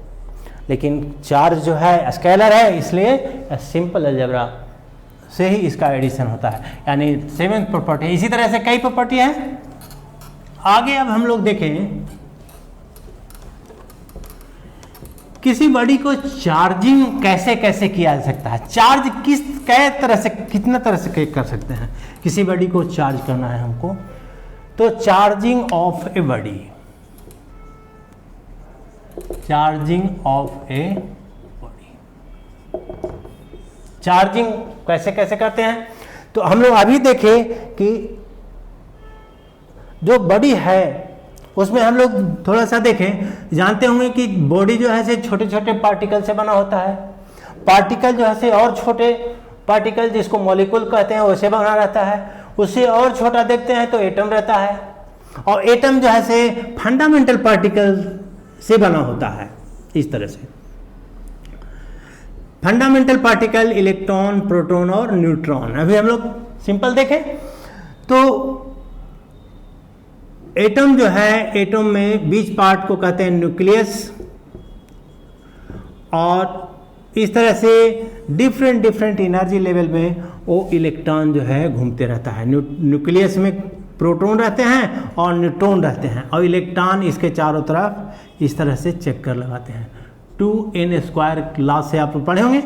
लेकिन चार्ज जो है स्केलर है, इसलिए सिंपल अलजेब्रा से ही इसका एडिशन होता है, यानी सेवेंथ प्रॉपर्टी। इसी तरह से कई प्रॉपर्टी है। आगे अब हम लोग देखें किसी बॉडी को चार्जिंग कैसे कैसे किया जा सकता है, चार्ज कै तरह से कितना तरह से कर सकते हैं। किसी बॉडी को चार्ज करना है हमको, तो charging of a body, charging of a body, charging कैसे कैसे करते हैं। तो हम लोग अभी देखें कि जो बॉडी है उसमें हम लोग थोड़ा सा देखें, जानते होंगे कि बॉडी जो है से छोटे छोटे पार्टिकल से बना होता है। पार्टिकल जो है से और छोटे पार्टिकल जिसको मॉलिक्यूल कहते हैं वैसे बना रहता है। उससे और छोटा देखते हैं तो एटम रहता है, और एटम जो है से फंडामेंटल पार्टिकल से बना होता है। इस तरह से फंडामेंटल पार्टिकल इलेक्ट्रॉन, प्रोटॉन और न्यूट्रॉन। अभी हम लोग सिंपल देखें तो एटम जो है, एटम में बीच पार्ट को कहते हैं न्यूक्लियस, और इस तरह से डिफरेंट डिफरेंट एनर्जी लेवल में वो इलेक्ट्रॉन जो है घूमते रहता है। न्यूक्लियस में प्रोटॉन रहते हैं और न्यूट्रॉन रहते हैं, और इलेक्ट्रॉन इसके चारों तरफ इस तरह से चक्कर लगाते हैं। 2n² लॉ से आप पढ़े होंगे,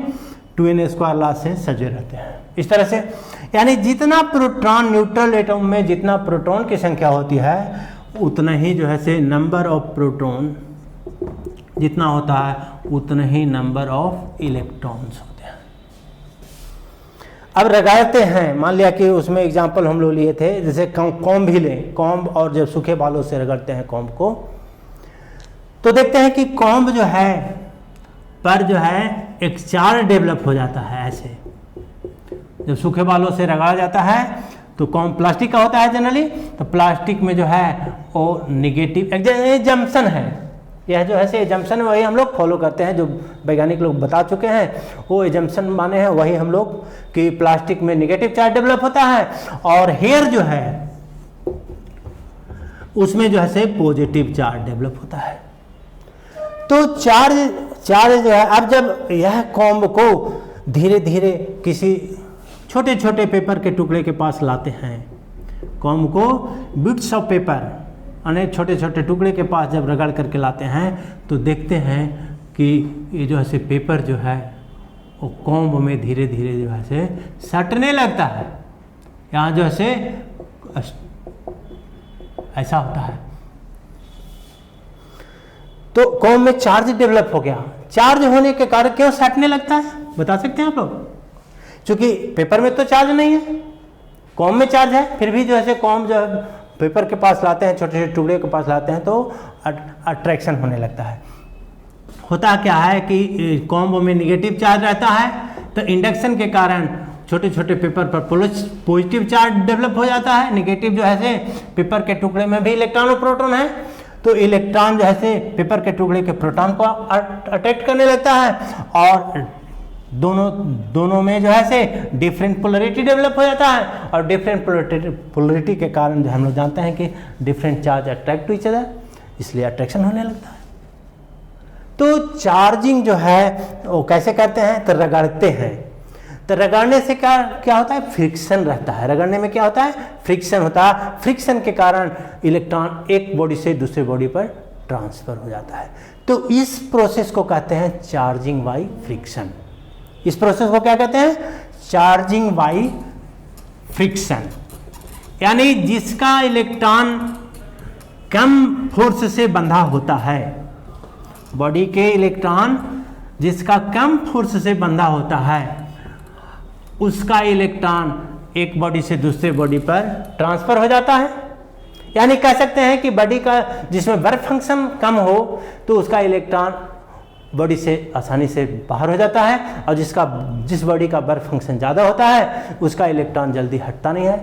2n² लॉ से सजे रहते हैं इस तरह से। यानी जितना प्रोटॉन, न्यूट्रल एटम में जितना प्रोटॉन की संख्या होती है उतना ही जो है से नंबर ऑफ प्रोटॉन जितना होता है उतना ही नंबर ऑफ इलेक्ट्रॉन्स होते हैं। अब रगड़ते हैं, मान लिया कि उसमें एग्जांपल हम लोग लिए थे, जैसे कॉम्ब भी लें, कॉम्ब और जब सूखे बालों से रगड़ते हैं कॉम्ब को, तो देखते हैं कि कॉम्ब जो है पर जो है एक चार्ज डेवलप हो जाता है। ऐसे जब सूखे बालों से रगड़ा जाता है तो कॉम्ब प्लास्टिक का होता है जनरली, तो प्लास्टिक में जो है वो निगेटिव एजम्पशन है। यह जो है से एजम्पशन वही हम लोग फॉलो करते हैं, जो वैज्ञानिक लोग बता चुके हैं वो एजम्पशन माने हैं वही हम लोग कि प्लास्टिक में निगेटिव चार्ज डेवलप होता है, और हेयर जो है उसमें जो है से पॉजिटिव चार्ज डेवलप होता है। तो चार्ज जो है, अब जब यह कॉम्ब को धीरे धीरे किसी छोटे छोटे पेपर के टुकड़े के पास लाते हैं, कॉम्ब को बिट्स ऑफ पेपर अनेक छोटे छोटे टुकड़े के पास जब रगड़ करके लाते हैं, तो देखते हैं कि ये जो है से पेपर जो है वो कॉम्ब में धीरे धीरे जो है से सटने लगता है। यहाँ जो है से ऐसा होता है, तो कॉम्ब में चार्ज डेवलप हो गया। चार्ज होने के कारण क्यों सटने लगता है बता सकते हैं आप लोग? क्योंकि पेपर में तो चार्ज नहीं है, कॉम्ब में चार्ज है, फिर भी जो है कॉम्ब जो है पेपर के पास लाते हैं, छोटे छोटे टुकड़े के पास लाते हैं तो अट्रैक्शन होने लगता है। होता क्या है कि कॉम्ब में निगेटिव चार्ज रहता है, तो इंडक्शन के कारण छोटे छोटे पेपर पर पॉजिटिव चार्ज डेवलप हो जाता है। निगेटिव जो है से पेपर के टुकड़े में भी इलेक्ट्रॉन और प्रोटॉन है, तो इलेक्ट्रॉन जो है से पेपर के टुकड़े के प्रोटॉन को अट्रैक्ट करने लगता है, और दोनों में जो है से डिफरेंट पोलरिटी डेवलप हो जाता है, और डिफरेंट पोलरिटी के कारण जो हम लोग जानते हैं कि different charge attract to each other, इसलिए अट्रैक्शन होने लगता है। तो चार्जिंग जो है वो कैसे करते हैं, तो रगड़ते हैं। तो रगड़ने से क्या होता है, फ्रिक्शन रहता है। रगड़ने में क्या होता है, फ्रिक्शन होता है। फ्रिक्शन के कारण इलेक्ट्रॉन एक बॉडी से दूसरे बॉडी पर ट्रांसफर हो जाता है। तो इस प्रोसेस को कहते हैं चार्जिंग बाय फ्रिक्शन। इस प्रोसेस को क्या कहते हैं, चार्जिंग बाय फ्रिक्शन। यानी जिसका इलेक्ट्रॉन कम फोर्स से बंधा होता है, बॉडी के इलेक्ट्रॉन जिसका कम फोर्स से बंधा होता है, उसका इलेक्ट्रॉन एक बॉडी से दूसरे बॉडी पर ट्रांसफर हो जाता है। यानी कह सकते हैं कि बॉडी का जिसमें वर्क फंक्शन कम हो तो उसका इलेक्ट्रॉन बॉडी से आसानी से बाहर हो जाता है, और जिस बॉडी का वर्क फंक्शन ज़्यादा होता है उसका इलेक्ट्रॉन जल्दी हटता नहीं है,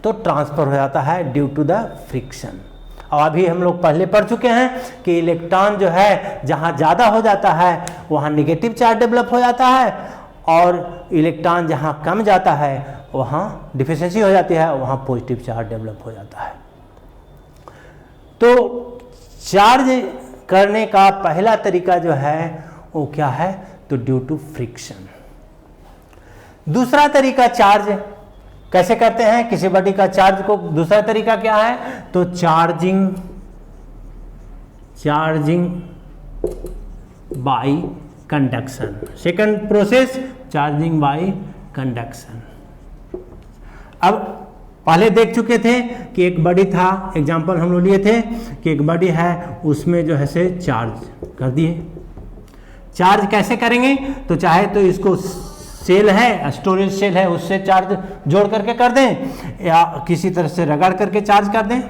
तो ट्रांसफर हो जाता है ड्यू टू द फ्रिक्शन। और अभी हम लोग पहले पढ़ चुके हैं कि इलेक्ट्रॉन जो है जहाँ ज़्यादा हो जाता है वहाँ निगेटिव चार्ज डेवलप हो जाता है, और इलेक्ट्रॉन जहाँ कम जाता है वहाँ डिफिशिएंसी हो जाती है, वहाँ पॉजिटिव चार्ज डेवलप हो जाता है। तो चार्ज करने का पहला तरीका जो है वो क्या है, तो ड्यू टू फ्रिक्शन। दूसरा तरीका चार्ज कैसे करते हैं किसी बॉडी का चार्ज को, दूसरा तरीका क्या है, तो charging by conduction. Second process charging by conduction. अब पहले देख चुके थे कि एक बॉडी था, एग्जांपल हम लोग लिए थे कि एक बॉडी है, उसमें जो है से चार्ज कर दिए। चार्ज कैसे करेंगे, तो चाहे तो इसको सेल है, स्टोरेज सेल है, उससे चार्ज जोड़ करके कर दें, या किसी तरह से रगड़ करके चार्ज कर दें।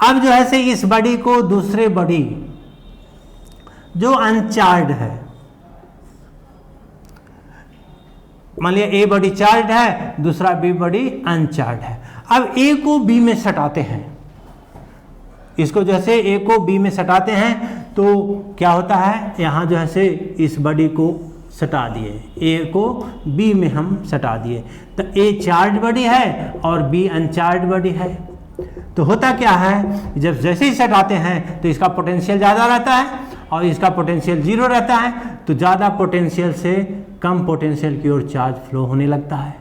अब जो है से इस बॉडी को दूसरे बॉडी जो अनचार्ज है, मान लिया ए बॉडी चार्ज है, दूसरा बी बॉडी अनचार्ज है। अब ए को बी में सटाते हैं, इसको जैसे ए को बी में सटाते हैं तो क्या होता है, यहाँ जो है से इस बॉडी को सटा दिए, ए को बी में हम सटा दिए, तो ए चार्ज बॉडी है और बी अनचार्ज बॉडी है। तो होता क्या है, जब जैसे ही सटाते हैं तो इसका पोटेंशियल ज़्यादा रहता है और इसका पोटेंशियल जीरो रहता है, तो ज़्यादा पोटेंशियल से कम पोटेंशियल की ओर चार्ज फ्लो होने लगता है।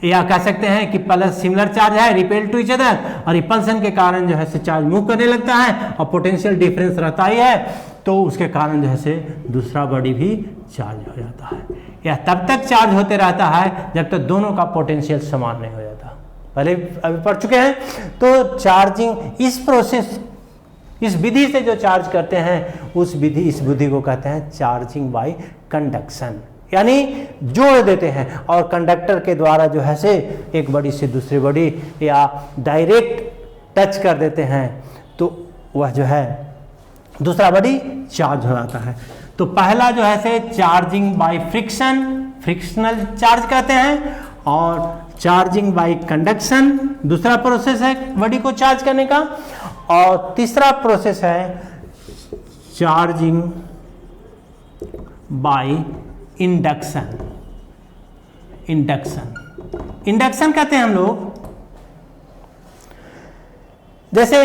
या कह सकते हैं कि प्लस सिमिलर चार्ज है, रिपेल टू ईच अदर, और रिपल्सन के कारण जो है से चार्ज मूव करने लगता है और पोटेंशियल डिफरेंस रहता ही है, तो उसके कारण जो है से दूसरा बॉडी भी चार्ज हो जाता है। या तब तक चार्ज होते रहता है जब तक दोनों का पोटेंशियल समान नहीं हो जाता। पहले अभी पढ़ चुके हैं। तो चार्जिंग इस प्रोसेस, इस विधि से जो चार्ज करते हैं इस विधि को कहते हैं चार्जिंग बाय कंडक्शन, यानी जोड़ देते हैं और कंडक्टर के द्वारा जो है से एक बॉडी से दूसरी बॉडी या डायरेक्ट टच कर देते हैं, तो वह जो है दूसरा बॉडी चार्ज हो जाता है। तो पहला जो है से charging by friction, frictional charge कहते हैं, और चार्जिंग बाय कंडक्शन दूसरा प्रोसेस है बॉडी को चार्ज करने का, और तीसरा प्रोसेस है चार्जिंग बाय इंडक्शन। इंडक्शन कहते हैं हम लोग, जैसे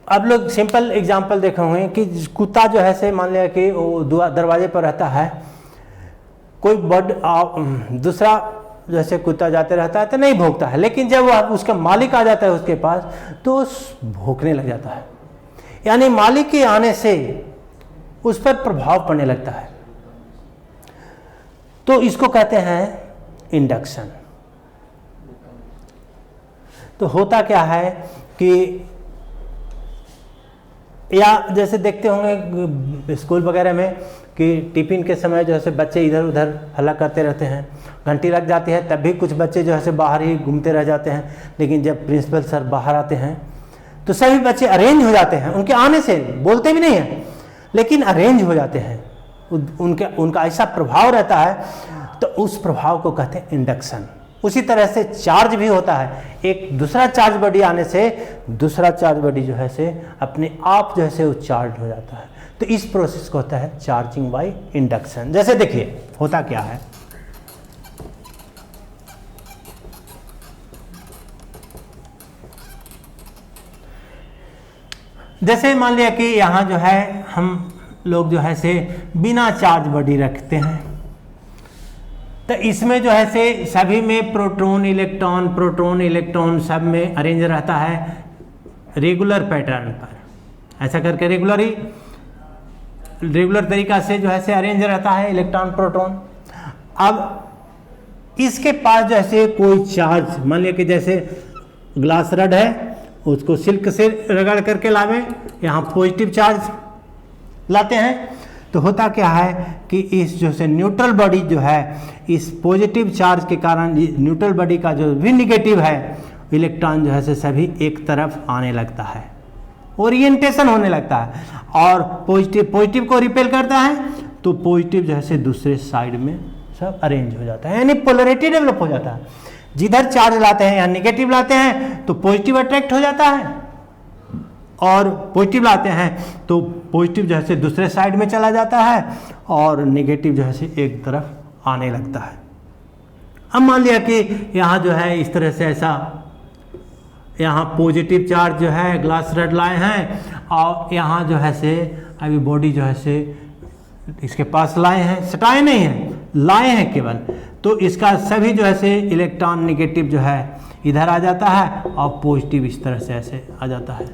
अब लोग सिंपल एग्जांपल देखे होंगे कि कुत्ता जो है से मान लिया कि वो दरवाजे पर रहता है, कोई दूसरा जैसे कुत्ता जाते रहता है तो नहीं भौंकता है, लेकिन जब वह उसका मालिक आ जाता है उसके पास तो भौंकने लग जाता है, यानी मालिक के आने से उस पर प्रभाव पड़ने लगता है। तो इसको कहते हैं इंडक्शन। तो होता क्या है कि या जैसे देखते होंगे स्कूल वगैरह में कि टिफिन के समय जो है बच्चे इधर उधर हल्ला करते रहते हैं, घंटी लग जाती है, तब भी कुछ बच्चे जो है बाहर ही घूमते रह जाते हैं, लेकिन जब प्रिंसिपल सर बाहर आते हैं तो सभी बच्चे अरेंज हो जाते हैं, उनके आने से बोलते भी नहीं हैं लेकिन अरेंज हो जाते हैं, उनका ऐसा प्रभाव रहता है, तो उस प्रभाव को कहते हैं इंडक्शन। उसी तरह से चार्ज भी होता है, एक दूसरा चार्ज बॉडी आने से दूसरा चार्ज बॉडी जो है से अपने आप जो है से वो चार्ज हो जाता है। तो इस प्रोसेस को होता है चार्जिंग बाय इंडक्शन। जैसे देखिए होता क्या है, जैसे मान लिया कि यहाँ जो है हम लोग जो है से बिना चार्ज बॉडी रखते हैं, तो इसमें जो है से सभी में प्रोटॉन इलेक्ट्रॉन सब में अरेंज रहता है रेगुलर पैटर्न पर। ऐसा करके रेगुलर तरीका से जो है से अरेंज रहता है इलेक्ट्रॉन प्रोटॉन। अब इसके पास जो है कोई चार्ज, मान लिया कि जैसे ग्लास रड है, उसको सिल्क से रगड़ करके लावे, यहाँ पॉजिटिव चार्ज लाते हैं, तो होता क्या है कि इस जो से न्यूट्रल बॉडी जो है इस पॉजिटिव चार्ज के कारण न्यूट्रल बॉडी का जो भी निगेटिव है इलेक्ट्रॉन जो है से सभी एक तरफ आने लगता है, ओरिएंटेशन होने लगता है, और पॉजिटिव को रिपेल करता है, तो पॉजिटिव जो है से दूसरे साइड में सब अरेंज हो जाता है, यानी पोलरिटी डेवलप हो जाता है। जिधर चार्ज लाते हैं या निगेटिव लाते हैं तो पॉजिटिव अट्रैक्ट हो जाता है, और पॉजिटिव लाते हैं तो पॉजिटिव जो है से दूसरे साइड में चला जाता है और नेगेटिव जो है से एक तरफ आने लगता है। अब मान लिया कि यहाँ जो है इस तरह से ऐसा, यहाँ पॉजिटिव चार्ज जो है ग्लास रड लाए हैं और यहाँ जो है से अभी बॉडी जो है से इसके पास लाए हैं, सटाए नहीं हैं, लाए हैं केवल, तो इसका सभी जो है से इलेक्ट्रॉन नेगेटिव जो है इधर आ जाता है और पॉजिटिव इस तरह से ऐसे आ जाता है।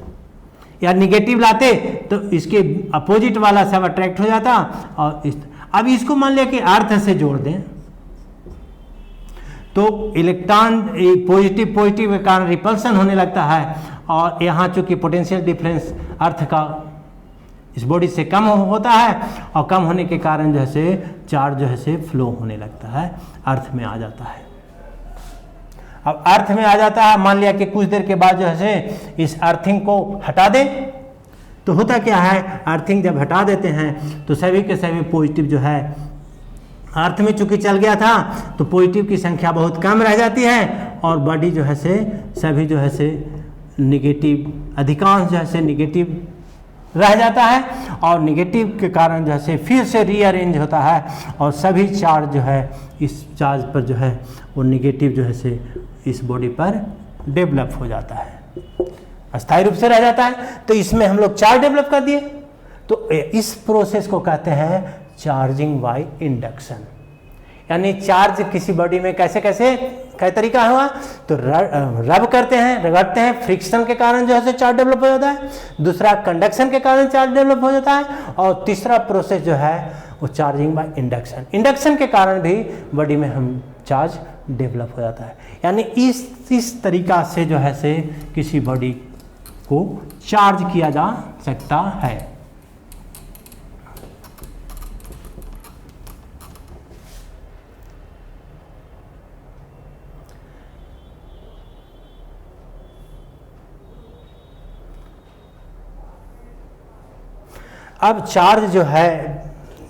या नेगेटिव लाते तो इसके अपोजिट वाला सब अट्रैक्ट हो जाता और अब इसको मान लिया कि अर्थ से जोड़ दें तो इलेक्ट्रॉन पॉजिटिव के कारण रिपल्सन होने लगता है और यहाँ चूंकि पोटेंशियल डिफरेंस अर्थ का इस बॉडी से कम होता है और कम होने के कारण जो है से चार्ज जो है से फ्लो होने लगता है, अर्थ में आ जाता है। अब अर्थ में आ जाता है, मान लिया कि कुछ देर के बाद जो है से इस अर्थिंग को हटा दें तो होता क्या है, अर्थिंग जब हटा देते हैं तो सभी के सभी पॉजिटिव जो है अर्थ में चूंकि चल गया था तो पॉजिटिव की संख्या बहुत कम रह जाती है और बॉडी जो है से सभी जो है से निगेटिव, अधिकांश जो है से निगेटिव रह जाता है और निगेटिव के कारण जो है से फिर से रीअरेंज होता है और सभी चार्ज जो है इस चार्ज पर जो है वो निगेटिव जो है से इस बॉडी पर डेवलप हो जाता है, अस्थायी रूप से रह जाता है। तो इसमें हम लोग चार्ज डेवलप कर दिए, तो इस प्रोसेस को कहते हैं चार्जिंग बाय इंडक्शन। यानी चार्ज किसी बॉडी में कैसे कैसे क्या तरीका हुआ, तो रब करते हैं, रगड़ते हैं, फ्रिक्शन के कारण जो है चार्ज डेवलप हो जाता है, दूसरा कंडक्शन के कारण चार्ज डेवलप हो जाता है और तीसरा प्रोसेस जो है वो चार्जिंग बाय इंडक्शन। इंडक्शन के कारण भी बॉडी में हम चार्ज डेवलप हो जाता है। यानी इस तरीका से जो है से किसी बॉडी को चार्ज किया जा सकता है। अब चार्ज जो है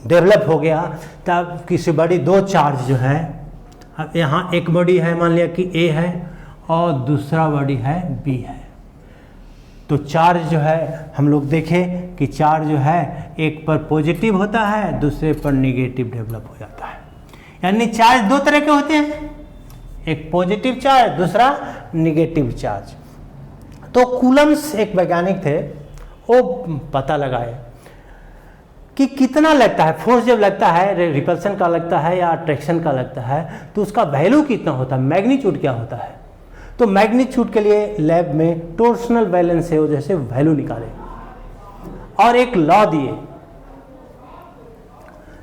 डेवलप हो गया, तब किसी बॉडी दो चार्ज जो है, अब यहाँ एक बॉडी है मान लिया कि A है और दूसरा बॉडी है B है, तो चार्ज जो है हम लोग देखें कि चार्ज जो है एक पर पॉजिटिव होता है, दूसरे पर नेगेटिव डेवलप हो जाता है। यानी चार्ज दो तरह के होते हैं, एक पॉजिटिव चार्ज, दूसरा नेगेटिव चार्ज। तो कूलम्स एक वैज्ञानिक थे, वो पता लगाए कि कितना लगता है फोर्स, जब लगता है रिपल्सन का लगता है या अट्रैक्शन का लगता है तो उसका वैल्यू कितना होता है, मैग्नीट्यूड क्या होता है। तो मैग्नीट्यूड के लिए लैब में टॉर्सनल बैलेंस से वो जैसे वैल्यू निकाले और एक लॉ दिए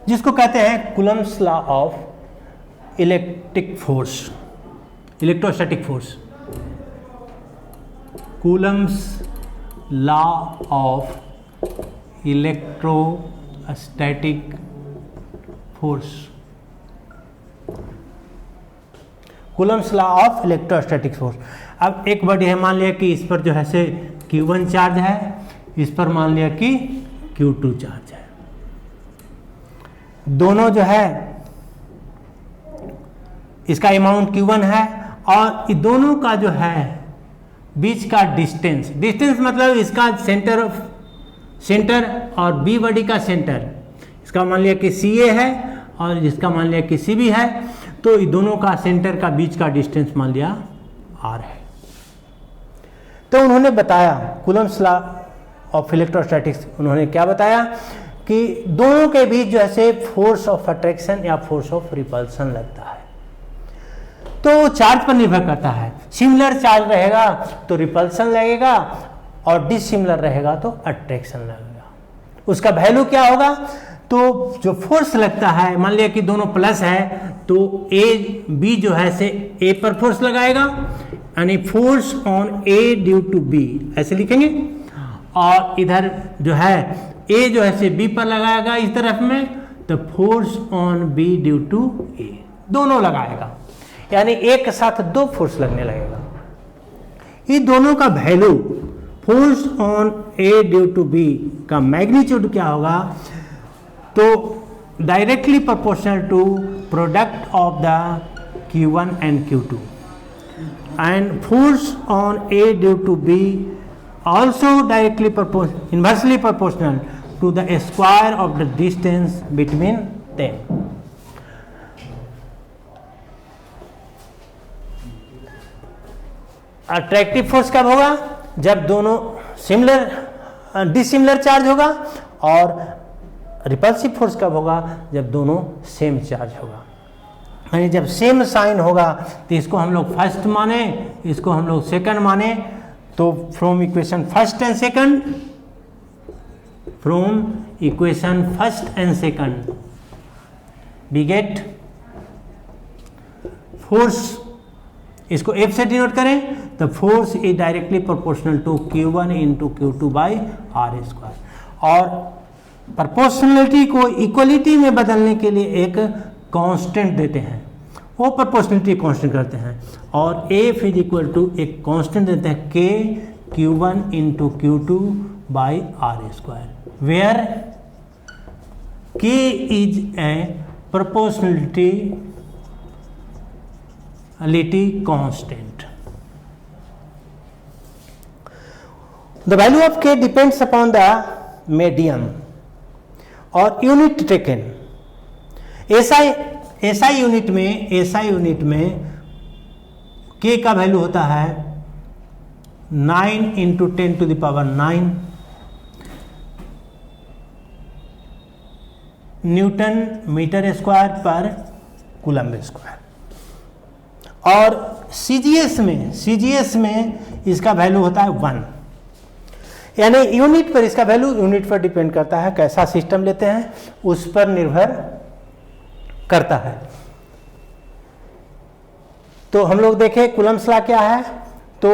जिसको कहते हैं Coulomb's law of electric force, electrostatic force, Coulomb's law of electrostatic force, Coulomb's law of electrostatic force. अब एक बॉडी है, मान लिया कि इस पर जो है से Q1 चार्ज है, इस पर मान लिया कि Q2 चार्ज है, दोनों जो है इसका अमाउंट Q1 है और इन दोनों का जो है बीच का डिस्टेंस, डिस्टेंस मतलब इसका सेंटर और बी बॉडी का सेंटर, इसका मान लिया कि CA है और जिसका मान लिया कि CB है, तो इन दोनों का सेंटर का बीच का डिस्टेंस मान लिया R है। तो उन्होंने बताया कूलम्स लॉ ऑफ इलेक्ट्रोस्टैटिक्स, उन्होंने क्या बताया कि दोनों के बीच जो है फोर्स ऑफ अट्रैक्शन या फोर्स ऑफ रिपल्सन लगता है, तो चार्ज पर निर्भर करता है। सिमिलर चार्ज रहेगा तो रिपल्सन लगेगा और डिसिमिलर रहेगा तो अट्रैक्शन लगेगा। उसका वैल्यू क्या होगा, तो जो फोर्स लगता है, मान लिया कि दोनों प्लस है तो B जो है से A पर फोर्स लगाएगा, यानी force on A due to B ऐसे लिखेंगे, और इधर जो है A जो है से B पर लगाएगा इस तरफ में, तो force on B due to A, दोनों लगाएगा, यानी एक साथ दो फोर्स लगने लगेगा। ये दोनों का value force on A due to B का मैग्नीट्यूड क्या होगा, तो directly proportional to product of the Q1 and Q2 and force on A due to B also directly inversely proportional to the square of the distance between them. Attractive force कब होगा? जब दोनों डिसिमिलर चार्ज होगा, और रिपल्सिव फोर्स कब होगा? जब दोनों सेम चार्ज होगा। यानी जब सेम साइन होगा तो इसको हम लोग फर्स्ट माने, इसको हम लोग सेकंड माने। तो from equation first and second, from equation first and second we get force, इसको F से डिनोट करें तो force is directly proportional to Q1 into Q2 by R square. और प्रोपोर्शनलिटी को इक्वलिटी में बदलने के लिए एक कांस्टेंट देते हैं, वो प्रोपोर्शनलिटी कांस्टेंट करते हैं, और F इज इक्वल टू एक कांस्टेंट देते हैं K Q1 into Q2 by R square, where K is a proportionality constant. The value of K depends upon the medium or unit taken. SI unit में K का वैल्यू होता है 9 into 10 to the power 9 newton metre square पर कूलम्ब स्क्वायर। और CGS में इसका वैल्यू होता है 1, यानी यूनिट पर इसका वैल्यू यूनिट पर डिपेंड करता है, कैसा सिस्टम लेते हैं उस पर निर्भर करता है। तो हम लोग देखें कूलम्ब्स लॉ क्या है। तो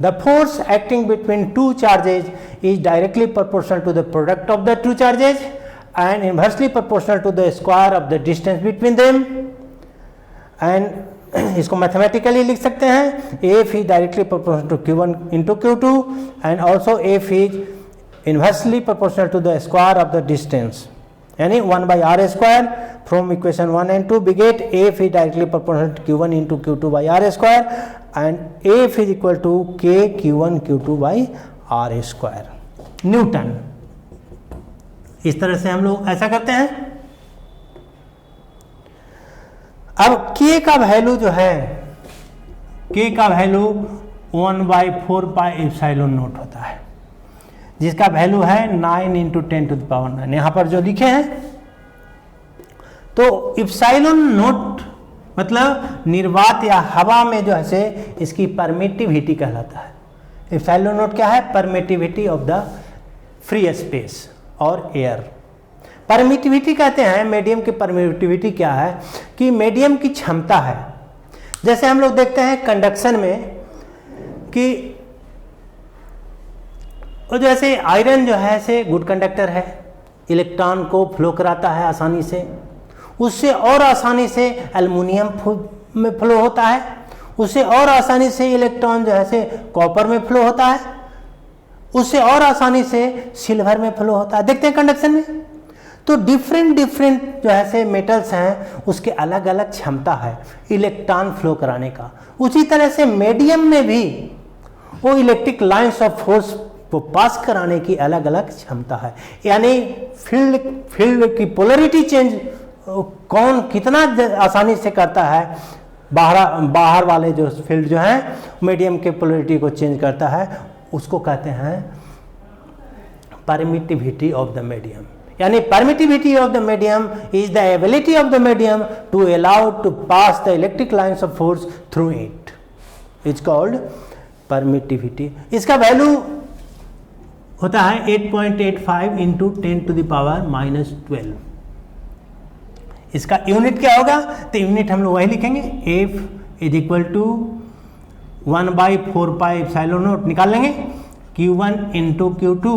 the force acting between two charges is directly proportional to the product of the two charges and inversely proportional to the square of the distance between them. And इसको मैथमेटिकली लिख सकते हैं, F is directly proportional to Q1 into Q2 and also F is inversely proportional to the square of the distance, यानी 1 by R square. From equation 1 and 2 we get F is directly proportional to Q1 into Q2 by R square and F is equal to K Q1 Q2 by R square Newton. इस तरह से हम लोग ऐसा करते हैं। अब K का वैल्यू जो है, K का वैल्यू 1/4 पाई एप्सिलॉन नॉट होता है, जिसका वैल्यू है 9 इंटू 10 टू द पावर 9। यहां पर जो लिखे हैं तो एप्सिलॉन नॉट मतलब निर्वात या हवा में जो है से इसकी परमिटिविटी कहलाता है। एप्सिलॉन नॉट क्या है? Permittivity of the free space और एयर। परमिटिविटी कहते हैं, मीडियम की परमिटिविटी क्या है कि मीडियम की क्षमता है। जैसे हम लोग देखते हैं कंडक्शन में कि जैसे आयरन जो है से गुड कंडक्टर है, इलेक्ट्रॉन को फ्लो कराता है आसानी से, उससे और आसानी से एल्युमिनियम में फ्लो होता है, उससे और आसानी से इलेक्ट्रॉन जो है से कॉपर में फ्लो होता है, उससे और आसानी से सिल्वर में फ्लो होता है। देखते हैं कंडक्शन में तो डिफरेंट जो है से मेटल्स हैं उसके अलग अलग क्षमता है इलेक्ट्रॉन फ्लो कराने का। उसी तरह से मीडियम में भी वो इलेक्ट्रिक लाइंस ऑफ फोर्स को पास कराने की अलग अलग क्षमता है। यानी फील्ड की पोलरिटी चेंज कौन कितना आसानी से करता है, बाहर वाले जो फील्ड जो है मीडियम के पोलरिटी को चेंज करता है, उसको कहते हैं परमिटिविटी ऑफ द मीडियम। यानी permittivity of the medium is the ability of the medium to allow to pass the electric lines of force through it, is called permittivity. इसका वैल्यू होता है 8.85 इंटू 10 टू द पावर -12। इसका यूनिट क्या होगा? तो यूनिट हम लोग वही लिखेंगे, F is equal to 1/4 pi epsilon naught निकाल लेंगे, Q1 into Q2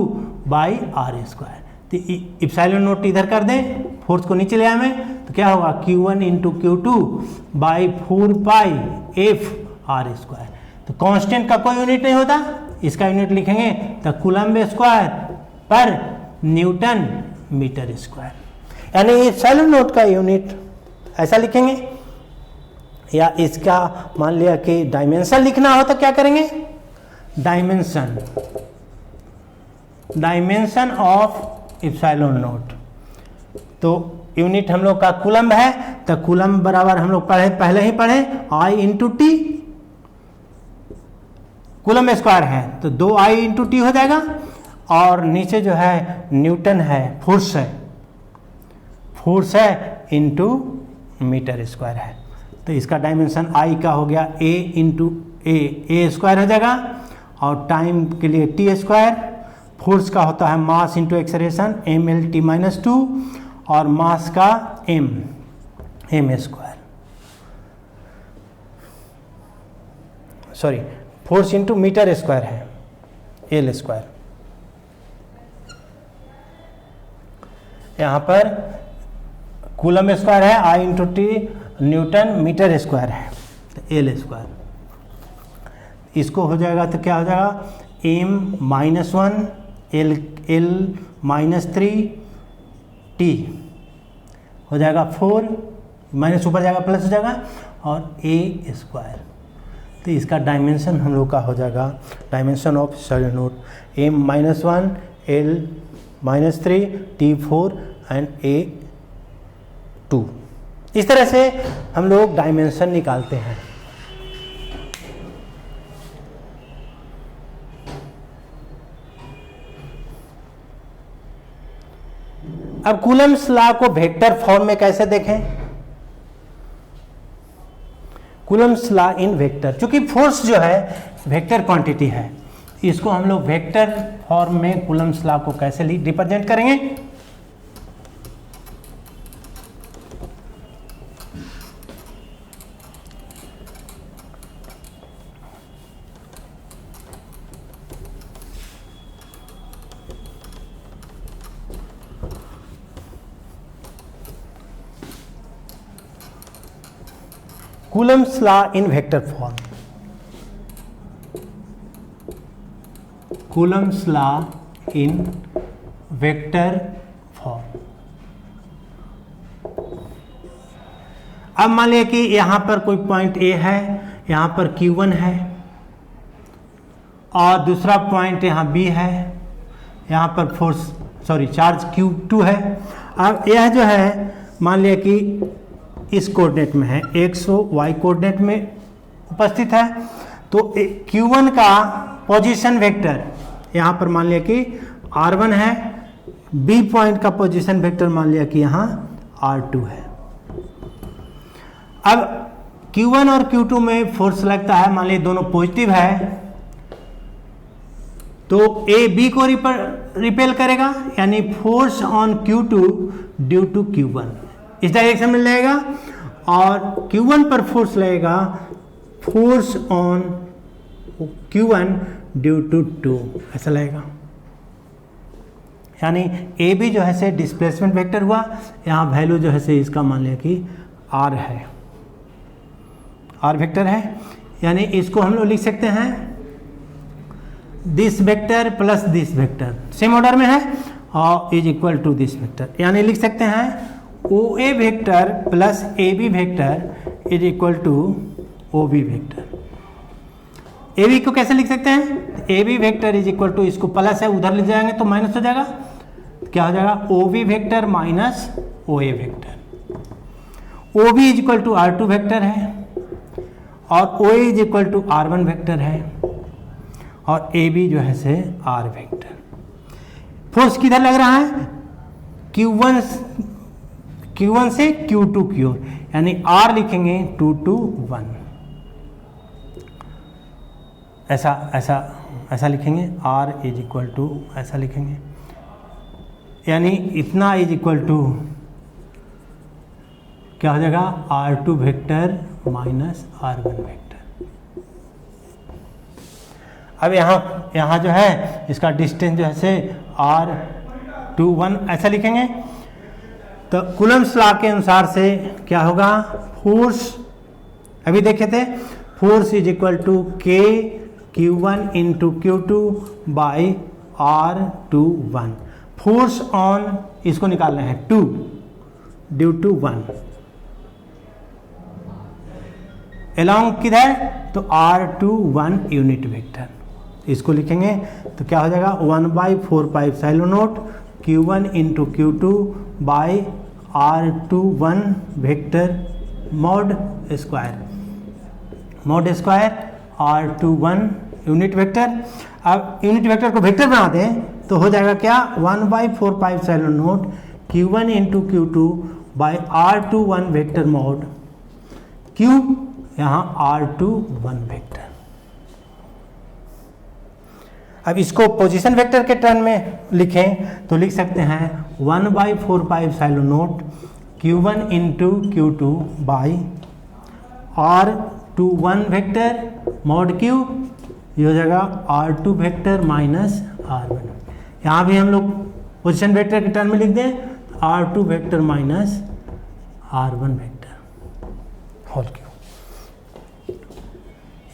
by R square. तो एप्सिलॉन नॉट इधर कर दें, फोर्स को नीचे ले आए में, तो क्या होगा Q1 into Q2 by 4 pi F R square. तो कांस्टेंट का कोई यूनिट नहीं होता, इसका यूनिट लिखेंगे तो कूलम्ब स्क्वायर पर न्यूटन मीटर स्क्वायर। यानी एप्सिलॉन नॉट का यूनिट ऐसा लिखेंगे, या इसका मान लिया कि डायमेंशन लिखना हो तो क्या करेंगे, डायमेंशन ऑफ इप्सिलॉन नोट। तो यूनिट हम लोग का कूलम है, तो कूलम बराबर हम लोग पहले ही पढ़े I into T, coulomb square है तो 2I इंटू टी हो जाएगा, और नीचे जो है न्यूटन है, फोर्स है इंटू मीटर स्क्वायर है। तो इसका डायमेंशन I का हो गया A इंटू ए स्क्वायर हो जाएगा, और टाइम के लिए टी स्क्वायर, फोर्स का होता है मास इंटू एक्सेलरेशन mLT-2, और मास का m square, sorry force into metre square है L स्क्वायर। यहाँ पर कूलम स्क्वायर है I into T, newton metre square है तो L स्क्वायर। इसको हो जाएगा तो क्या हो जाएगा m-1 L-3 t हो जाएगा 4, माइनस ऊपर जाएगा प्लस हो जाएगा, और a स्क्वायर। तो इसका डायमेंशन हम लोग का हो जाएगा, dimension of epsilon note m-1 L-3 t4 and a2। इस तरह से हम लोग डायमेंशन निकालते हैं। अब कूलम्स लॉ को वेक्टर फॉर्म में कैसे देखें? कूलम्स लॉ इन वेक्टर, चूंकि फोर्स जो है वेक्टर क्वांटिटी है, इसको हम लोग वेक्टर फॉर्म में कूलम्स लॉ को कैसे रिप्रेजेंट करेंगे? Coulomb's law in vector form. Coulomb's law in vector form. अब मान लिया कि यहां पर कोई पॉइंट A है, यहां पर Q1 है, और दूसरा पॉइंट यहां B है, यहां पर फोर्स चार्ज Q2 है। अब यह जो है मान लिया कि इस कोऑर्डिनेट में है, x y कोऑर्डिनेट में उपस्थित है, तो Q1 का पोजीशन वेक्टर यहाँ पर मान लिया कि R1 है, B पॉइंट का पोजीशन वेक्टर मान लिया कि यहाँ R2 है। अब Q1 और Q2 में फोर्स लगता है, मान लिया दोनों पॉजिटिव है, तो A B को रिपेल करेगा, यानी force on Q2 due to Q1 इस डायरेक्शन में लगेगा, और Q1 पर फोर्स लगेगा force on Q1 due to 2 ऐसा लगेगा। यानी ए बी जो है से डिस्प्लेसमेंट वेक्टर हुआ, यहाँ वैल्यू जो है से इसका मान लिया कि R है, R वेक्टर है, यानी इसको हम लोग लिख सकते हैं this vector plus this vector, same order में है, और is equal to this vector, यानी लिख सकते हैं OA vector plus AB vector is equal to OB vector. AB को कैसे लिख सकते हैं? AB vector is equal to, इसको प्लस है उधर ले जाएंगे तो माइनस हो जाएगा, क्या हो जाएगा OB vector minus OA vector. OB is equal to R2 vector है, और OA is equal to R1 vector है, और AB जो है से R वेक्टर। फोर्स किधर लग रहा है? Q1 से Q2 की ओर, यानी R लिखेंगे 2 to 1, ऐसा लिखेंगे, R इज इक्वल टू ऐसा लिखेंगे, यानी इतना इज इक्वल टू क्या हो जाएगा R2 vector minus R1 vector. अब यहाँ जो है इसका डिस्टेंस जो है से R21 ऐसा लिखेंगे। तो कूलम्स लॉ के अनुसार से क्या होगा, फोर्स अभी देखे थे, force is equal to K Q1 into Q2 by R21। Force on इसको निकालना है 2 ड्यू टू 1, अलॉन्ग किधर, तो R21 यूनिट वेक्टर। इसको लिखेंगे तो क्या हो जाएगा 1/4πε0 Q1 into Q2 by R21 vector mod square R21 unit vector. अब यूनिट वेक्टर को वेक्टर बनाते हैं तो हो जाएगा क्या 1/4πε0 Q1 into Q2 by R21 vector mod Q, यहाँ R21 वेक्टर। अब इसको पोजीशन वेक्टर के टर्म में लिखें तो लिख सकते हैं 1/4πε0 Q1 into Q2 by R21 vector mod Q, ये हो जाएगा R2 वेक्टर माइनस R1। यहाँ भी हम लोग पोजीशन वेक्टर के टर्म में लिख दें R2 vector minus R1 vector whole cube.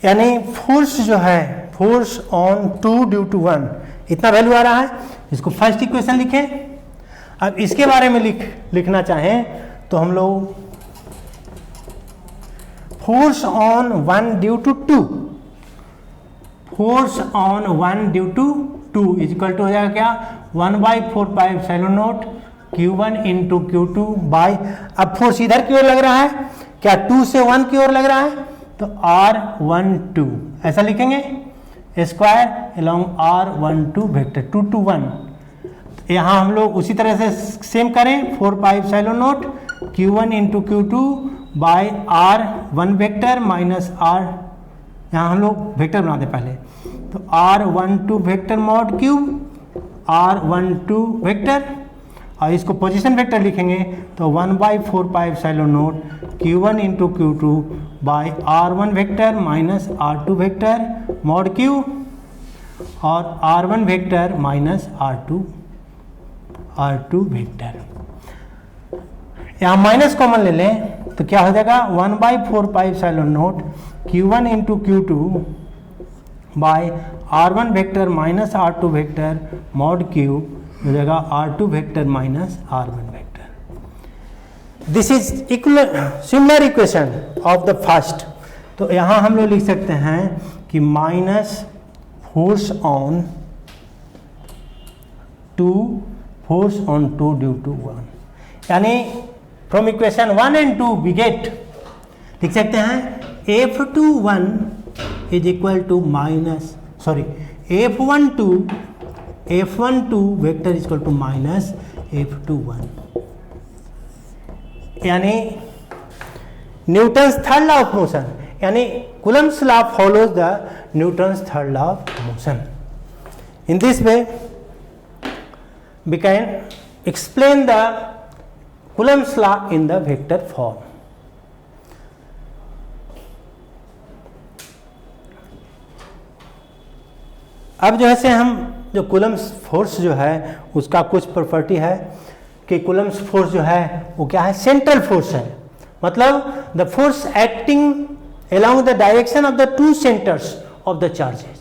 यानी फोर्स जो है फोर्स ऑन 2 ड्यू टू 1 इतना वैल्यू आ रहा है। इसको फर्स्ट इक्वेशन लिखें। अब इसके बारे में लिखना चाहें तो हम लोग force on 1 due to 2, force on 1 due to 2 is equal to हो जाएगा क्या 1/4πε0 Q1 इंटू Q2 बाई, अब फोर्स इधर की ओर लग रहा है, क्या 2 से 1 की ओर लग रहा है तो R12 ऐसा लिखेंगे square along R12 vector 2 to 1। यहाँ हम लोग उसी तरह से सेम करें 4πε0 Q1 into Q2 by R1 vector minus R, यहाँ हम लोग वेक्टर बनाते पहले तो R12 vector mod Q R12 vector, और इसको पोजीशन वेक्टर लिखेंगे तो 1/4πε0 Q1 into Q2 by R1 vector minus R2 vector mod Q और R1 vector minus R2 vector. यहाँ माइनस कॉमन ले लें तो क्या हो जाएगा 1/4πε0 Q1 into Q2 by R1 vector minus R2 vector mod Q हो जाएगा R2 vector minus R1 vector. This is similar equation of the first. तो यहाँ हम लोग लिख सकते हैं कि minus force on 2 due to 1, यानी from equation 1 and 2 we get, लिख सकते हैं F21 is equal to minus F12 vector is equal to minus F21, यानी Newton's third law of motion, यानी Coulomb's law follows the Newton's third law of motion. In this way we can explain the Coulomb's law in the vector form. अब जो है हम जो कूलम्ब्स फोर्स जो है उसका कुछ प्रॉपर्टी है कि कूलम्ब्स फोर्स जो है वो क्या है, सेंट्रल फोर्स है, मतलब the force acting along the direction of the two centers of the charges.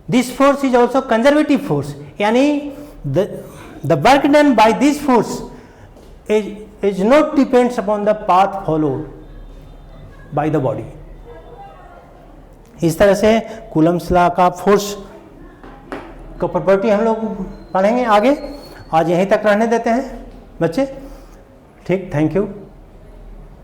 This force is also conservative force, यानी the work done by this force is not depends upon the path followed by the body. इस तरह से कूलम्ब्स लॉ का फोर्स का प्रॉपर्टी हम लोग पढ़ेंगे आगे। आज यहीं तक रहने देते हैं बच्चे, ठीक, थैंक यू।